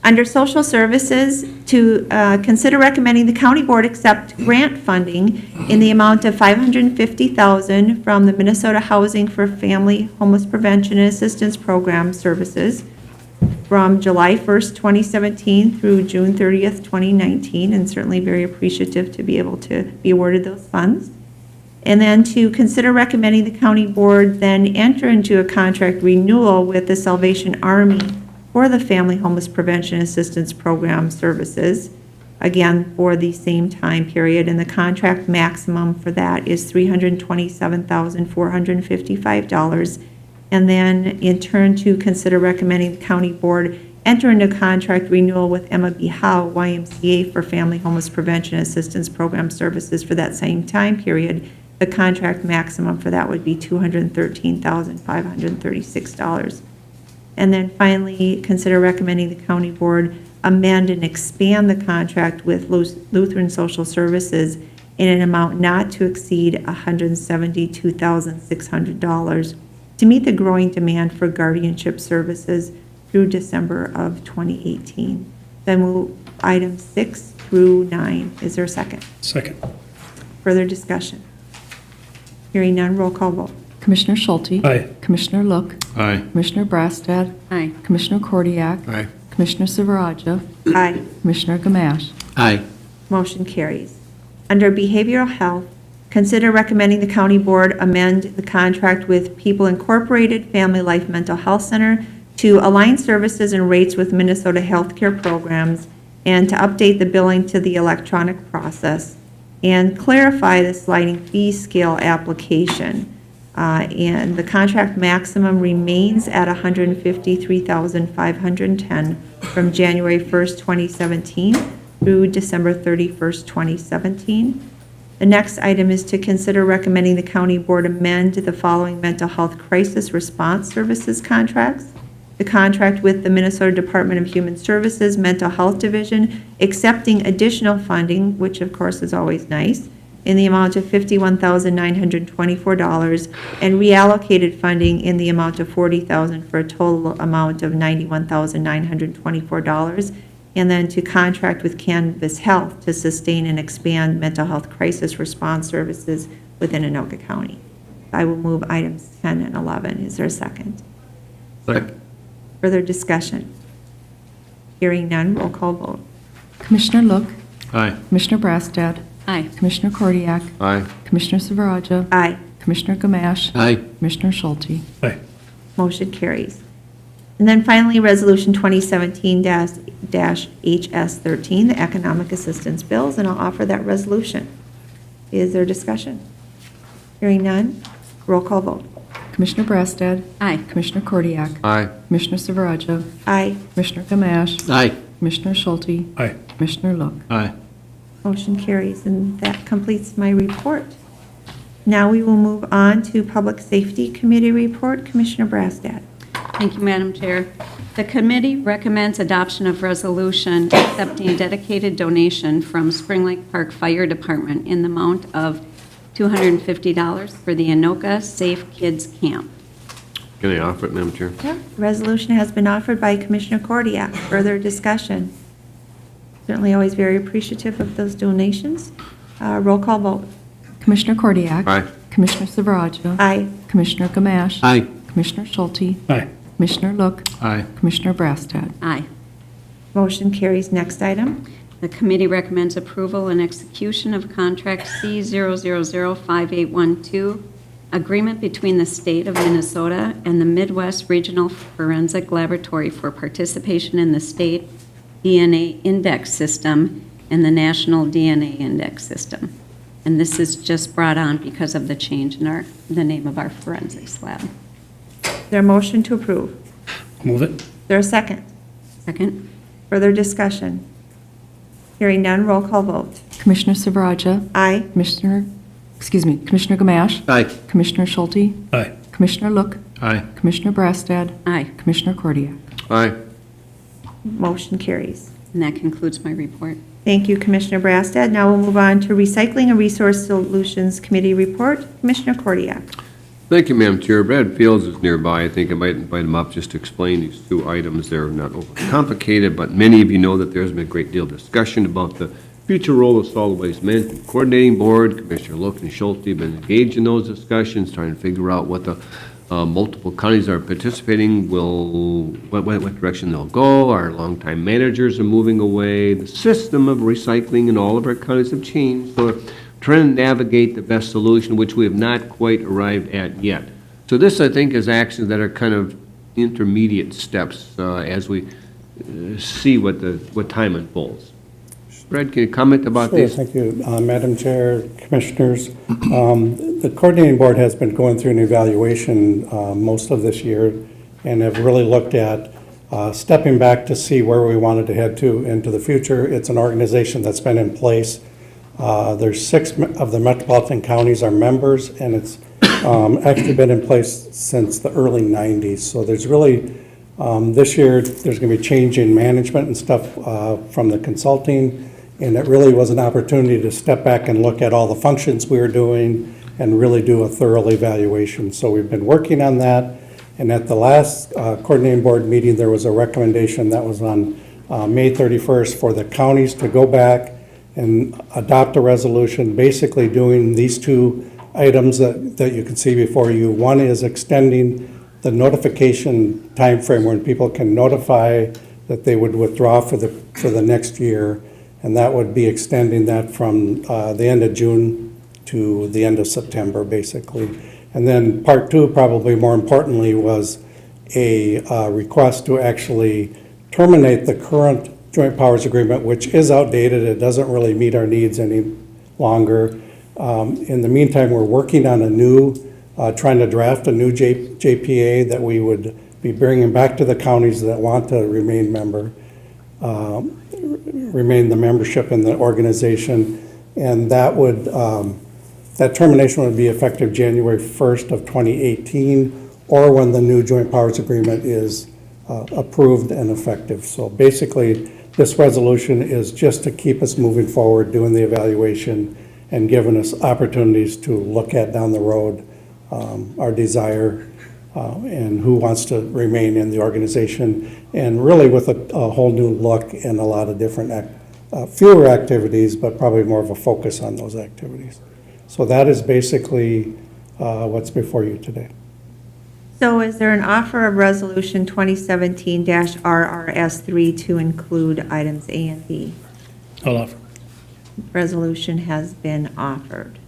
Under Social Services, to consider recommending the county board accept grant funding in the amount of $550,000 from the Minnesota Housing for Family Homeless Prevention and Assistance Program Services from July 1st, 2017 through June 30th, 2019, and certainly very appreciative to be able to be awarded those funds. And then to consider recommending the county board then enter into a contract renewal with the Salvation Army for the Family Homeless Prevention Assistance Program services, again, for the same time period. And the contract maximum for that is $327,455. And then in turn to consider recommending the county board enter into contract renewal with Emma B. Howe, YMCA, for Family Homeless Prevention Assistance Program services for that same time period. The contract maximum for that would be $213,536. And then finally, consider recommending the county board amend and expand the contract with Lutheran Social Services in an amount not to exceed $172,600 to meet the growing demand for guardianship services through December of 2018. Then move items 6 through 9. Is there a second? Second. Further discussion? Hearing none, roll call vote. Commissioner Schulte, Aye. Commissioner Look, Aye. Commissioner Brassad, Aye. Commissioner Cordiak, Aye. Commissioner Silveraja, Aye. Commissioner Gamache. Aye. Motion carries. Under Behavioral Health, consider recommending the county board amend the contract with People Incorporated Family Life Mental Health Center to align services and rates with Minnesota healthcare programs and to update the billing to the electronic process. and clarify the sliding fee scale application. And the contract maximum remains at $153,510 from January 1st, 2017 through December 31st, 2017. The next item is to consider recommending the county board amend the following mental health crisis response services contracts. The contract with the Minnesota Department of Human Services Mental Health Division, accepting additional funding, which of course is always nice, in the amount of $51,924, and reallocated funding in the amount of $40,000 for a total amount of $91,924. And then to contract with Canvas Health to sustain and expand mental health crisis response services within Anoka County. I will move items 10 and 11. Is there a second? Second. Further discussion? Hearing none, roll call vote. Commissioner Look, Aye. Commissioner Brassad, Aye. Commissioner Kordiak, Aye. Commissioner Silveraja, Aye. Commissioner Gamache, Aye. Commissioner Schulte. Aye. Motion carries. And then finally, Resolution 2017-HS13, the Economic Assistance Bills, and I'll offer that resolution. Is there discussion? Hearing none, roll call vote. Commissioner Brassad, Aye. Commissioner Kordiak, Aye. Commissioner Silveraja, Aye. Commissioner Gamache, Aye. Commissioner Schulte, Aye. Commissioner Look. Aye. Motion carries, and that completes my report. Now we will move on to Public Safety Committee report. Commissioner Brassad. Thank you, Madam Chair. The committee recommends adoption of resolution accepting dedicated donation from Spring Lake Park Fire Department in the amount of $250 for the Anoka Safe Kids Camp. Can I offer it, Madam Chair? Resolution has been offered by Commissioner Kordiak. Further discussion? Certainly always very appreciative of those donations. Roll call vote. Commissioner Kordiak. Aye. Commissioner Silveraja. Aye. Commissioner Gamache. Aye. Commissioner Schulte. Aye. Commissioner Look. Aye. Commissioner Brassad. Aye. Motion carries. Next item. The committee recommends approval and execution of contract C0005812, agreement between the state of Minnesota and the Midwest Regional Forensic Laboratory for participation in the state DNA Index System and the National DNA Index System. And this is just brought on because of the change in the name of our forensics lab. Is there a motion to approve? Move it. Is there a second? Second? Further discussion? Hearing none, roll call vote. Commissioner Silveraja. Aye. Commissioner Gamache. Aye. Commissioner Schulte. Aye. Commissioner Look. Aye. Commissioner Brassad. Aye. Commissioner Kordiak. Aye. Motion carries. And that concludes my report. Thank you, Commissioner Brassad. Now we'll move on to Recycling and Resource Solutions Committee report. Commissioner Kordiak. Thank you, Madam Chair. Brad Fields is nearby. I think I might invite him up just to explain these two items. They're not overly complicated, but many of you know that there's been a great deal of discussion about the future role of Solid Waste Management Coordinating Board. Commissioner Look and Schulte have been engaged in those discussions, trying to figure out what the multiple counties are participating what direction they'll go. Our longtime managers are moving away. The system of recycling in all of our counties have changed. So we're trying to navigate the best solution, which we have not quite arrived at yet. So this, I think, is actions that are kind of intermediate steps as we see what time unfolds. Brad, can you comment about Sure, these? thank you, Madam Chair, Commissioners. The Coordinating Board has been going through an evaluation most of this year and have really looked at stepping back to see where we wanted to head to into the future. It's an organization that's been in place. There's 6 of the metropolitan counties are members, and it's actually been in place since the early 90s. So there's really, this year, there's going to be change in management and stuff from the consulting. And it really was an opportunity to step back and look at all the functions we were doing and really do a thorough evaluation. So we've been working on that. And at the last coordinating board meeting, there was a recommendation that was on May 31st for the counties to go back and adopt a resolution, basically doing these 2 items that you can see before you. One is extending the notification timeframe when people can notify that they would withdraw for the next year. And that would be extending that from the end of June to the end of September, basically. And then part 2, probably more importantly, was a request to actually terminate the current joint powers agreement, which is outdated. It doesn't really meet our needs any longer. In the meantime, we're working on trying to draft a new JPA that we would be bringing back to the counties that want to remain the membership in the organization. And that termination would be effective January 1st of 2018, or when the new joint powers agreement is approved and effective. So basically, this resolution is just to keep us moving forward, doing the evaluation, and giving us opportunities to look at down the road our desire and who wants to remain in the organization, and really with a whole new look and a lot of different, fewer activities, but probably more of a focus on those activities. So that is basically what's before you today. So is there an offer of Resolution 2017-RRS3 to include items A and B? I'll offer. Resolution has been offered.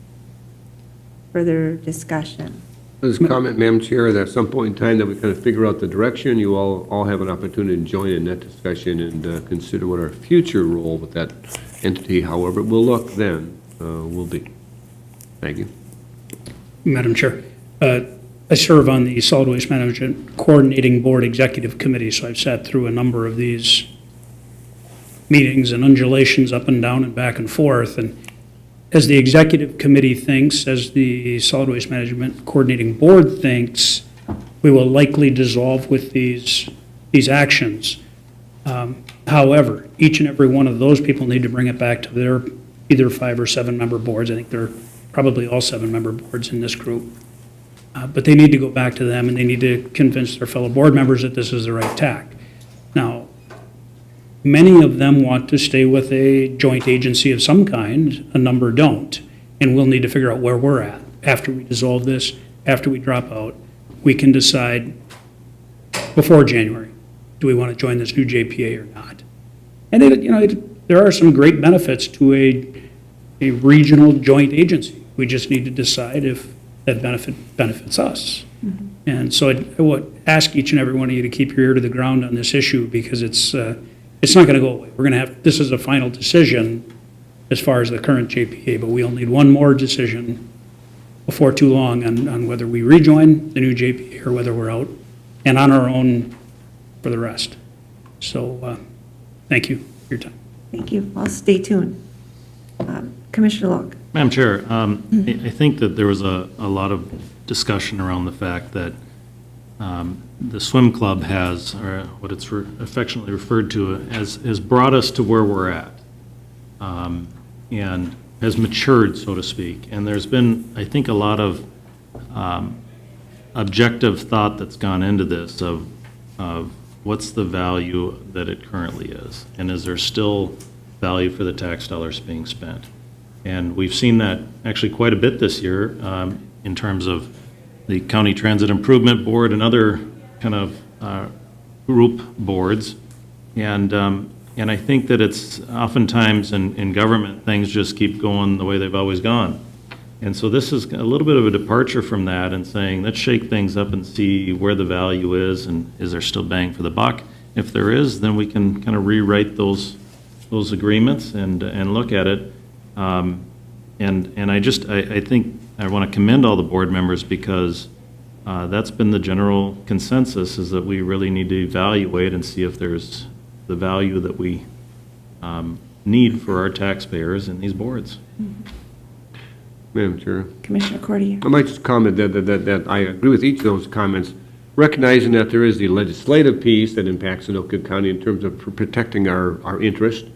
Further discussion? This comment, Madam Chair, that at some point in time that we kind of figure out the direction, you all have an opportunity to join in that discussion and consider what our future role with that entity, however it will look then, will be. Thank you. Madam Chair, I serve on the Solid Waste Management Coordinating Board Executive Committee, so I've sat through a number of these meetings and undulations up and down and back and forth. And as the executive committee thinks, as the Solid Waste Management Coordinating Board thinks, we will likely dissolve with these actions. However, each and every one of those people need to bring it back to their either 5 or 7 member boards. I think they're probably all 7 member boards in this group. But they need to go back to them, and they need to convince their fellow board members that this is the right tack. Now, many of them want to stay with a joint agency of some kind, a number don't, and we'll need to figure out where we're at. After we dissolve this, after we drop out, we can decide before January, do we want to join this new JPA or not? And there are some great benefits to a regional joint agency. We just need to decide if that benefits us. And so I would ask each and every one of you to keep your ear to the ground on this issue, because it's not going to go away. We're going to have, this is a final decision as far as the current JPA, but we'll need one more decision before too long on whether we rejoin the new JPA or whether we're out and on our own for the rest. So thank you for your time. Thank you. I'll stay tuned. Commissioner Logue. Madam Chair, I think that there was a lot of discussion around the fact that the swim club has, or what it's affectionately referred to as, has brought us to where we're at, and has matured, so to speak. And there's been, I think, a lot of objective thought that's gone into this of what's the value that it currently is, and is there still value for the tax dollars being spent? And we've seen that actually quite a bit this year in terms of the County Transit Improvement Board and other kind of group boards. And I think that it's oftentimes in government, things just keep going the way they've always gone. And so this is a little bit of a departure from that and saying, let's shake things up and see where the value is, and is there still bang for the buck? If there is, then we can kind of rewrite those agreements and look at it. And I think I want to commend all the board members, because that's been the general consensus, is that we really need to evaluate and see if there's the value that we need for our taxpayers in these boards. Madam Chair. Commissioner Cordia. I might just comment that I agree with each of those comments, recognizing that there is the legislative piece that impacts Anoka County in terms of protecting our interest.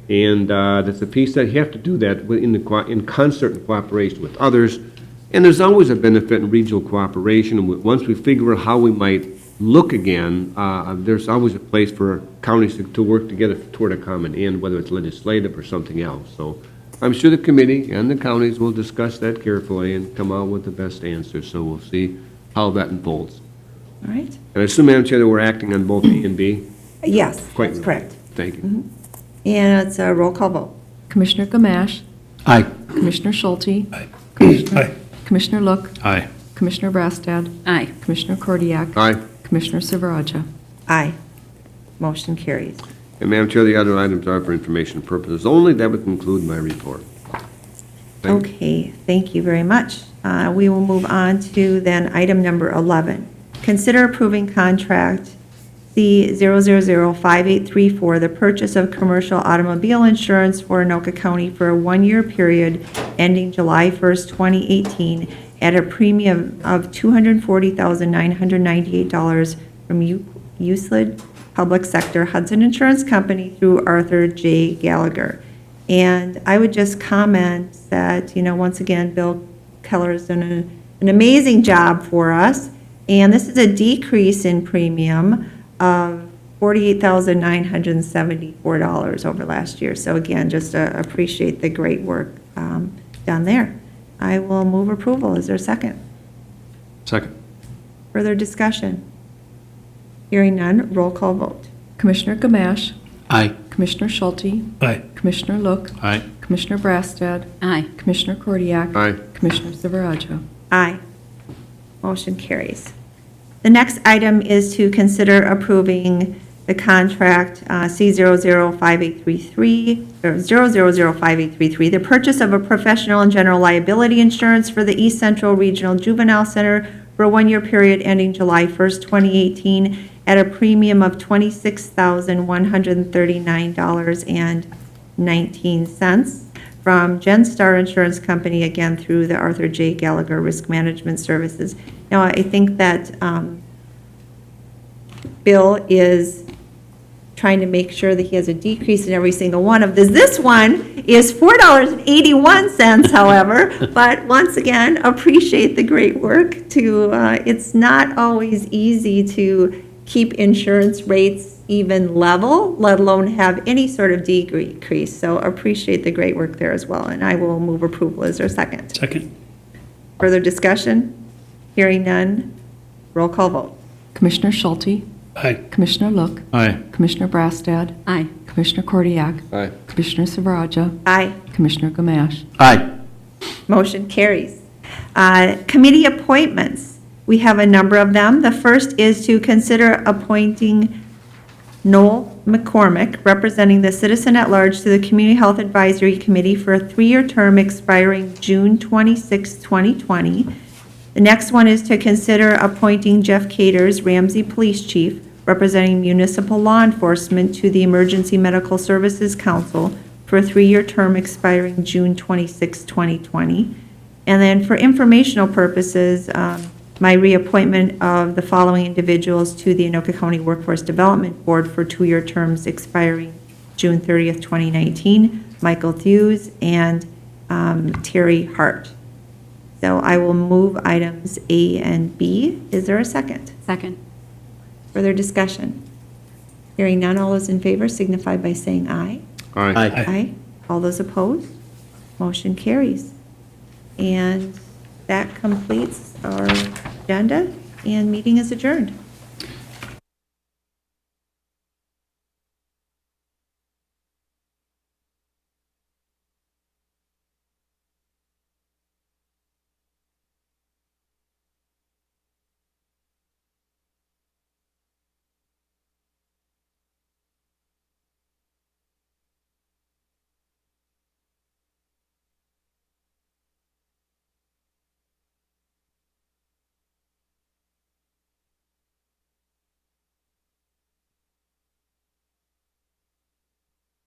And that's a piece that you have to do that in concert and cooperation with others. And there's always a benefit in regional cooperation. And once we figure out how we might look again, there's always a place for counties to work together toward a common end, whether it's legislative or something else. So I'm sure the committee and the counties will discuss that carefully and come out with the best answer. So we'll see how that unfolds. All right. And I assume, Madam Chair, that we're acting on both A and B? Yes, Quite that's correct. Thank you. And it's a roll call vote. Commissioner Gamache. Aye. Commissioner Schulte. Aye. Commissioner Look. Aye. Commissioner Brastad. Aye. Commissioner Kordiak. Aye. Commissioner Silveraja. Aye. Motion carries. And Madam Chair, the other items are for information purposes only. That would conclude my report. Thank- Okay, thank you very much. We will move on to then item number 11. Consider approving contract C0005834, the purchase of commercial automobile insurance for Anoka County for a one-year period ending July 1st, 2018, at a premium of $240,998 from USLID Public Sector Hudson Insurance Company through Arthur J. Gallagher. And I would just comment that, once again, Bill Keller has done an amazing job for us. And this is a decrease in premium of $48,974 over last year. So again, just appreciate the great work done there. I will move approval. Is there a second? Second. Further discussion? Hearing none, roll call vote. Commissioner Gamache, Aye. Commissioner Schulte, Aye. Commissioner Look, Aye. Commissioner Brassad, Aye. Commissioner Kordiak. Aye. Commissioner Silverajo. Aye. Motion carries. The next item is to consider approving the contract C0005833, or 0005833, the purchase of a professional and general liability insurance for the East Central Regional Juvenile Center for a one-year period ending July 1st, 2018, at a premium of $26,139.19 from GenStar Insurance Company, again, through the Arthur J. Gallagher Risk Management Services. Now, I think that Bill is trying to make sure that he has a decrease in every single one of this. This one is $4.81, however, but once again, appreciate the great work it's not always easy to keep insurance rates even level, let alone have any sort of decrease. So appreciate the great work there as well, and I will move approval. Is there a second? Second. Further discussion? Hearing none, roll call vote. Commissioner Schulte, Aye. Commissioner Look, Aye. Commissioner Brassad, Aye. Commissioner Kordiak. Aye. Commissioner Silverajo, Aye. Commissioner Gamache. Aye. Motion carries. Committee appointments. We have a number of them. The first is to consider appointing Noel McCormick, representing the citizen at large, to the Community Health Advisory Committee for a three-year term expiring June 26, 2020. The next one is to consider appointing Jeff Caters, Ramsey Police Chief, representing municipal law enforcement, to the Emergency Medical Services Council for a three-year term expiring June 26, 2020. And then for informational purposes, my reappointment of the following individuals to the Anoka County Workforce Development Board for two-year terms expiring June 30th, 2019, Michael Thews and Terry Hart. So I will move items A and B. Is there a second? Second. Further discussion? Hearing none, all those in favor signify by saying aye. Aye. Aye. Aye. All those opposed? Motion carries. And that completes our agenda, and meeting is adjourned.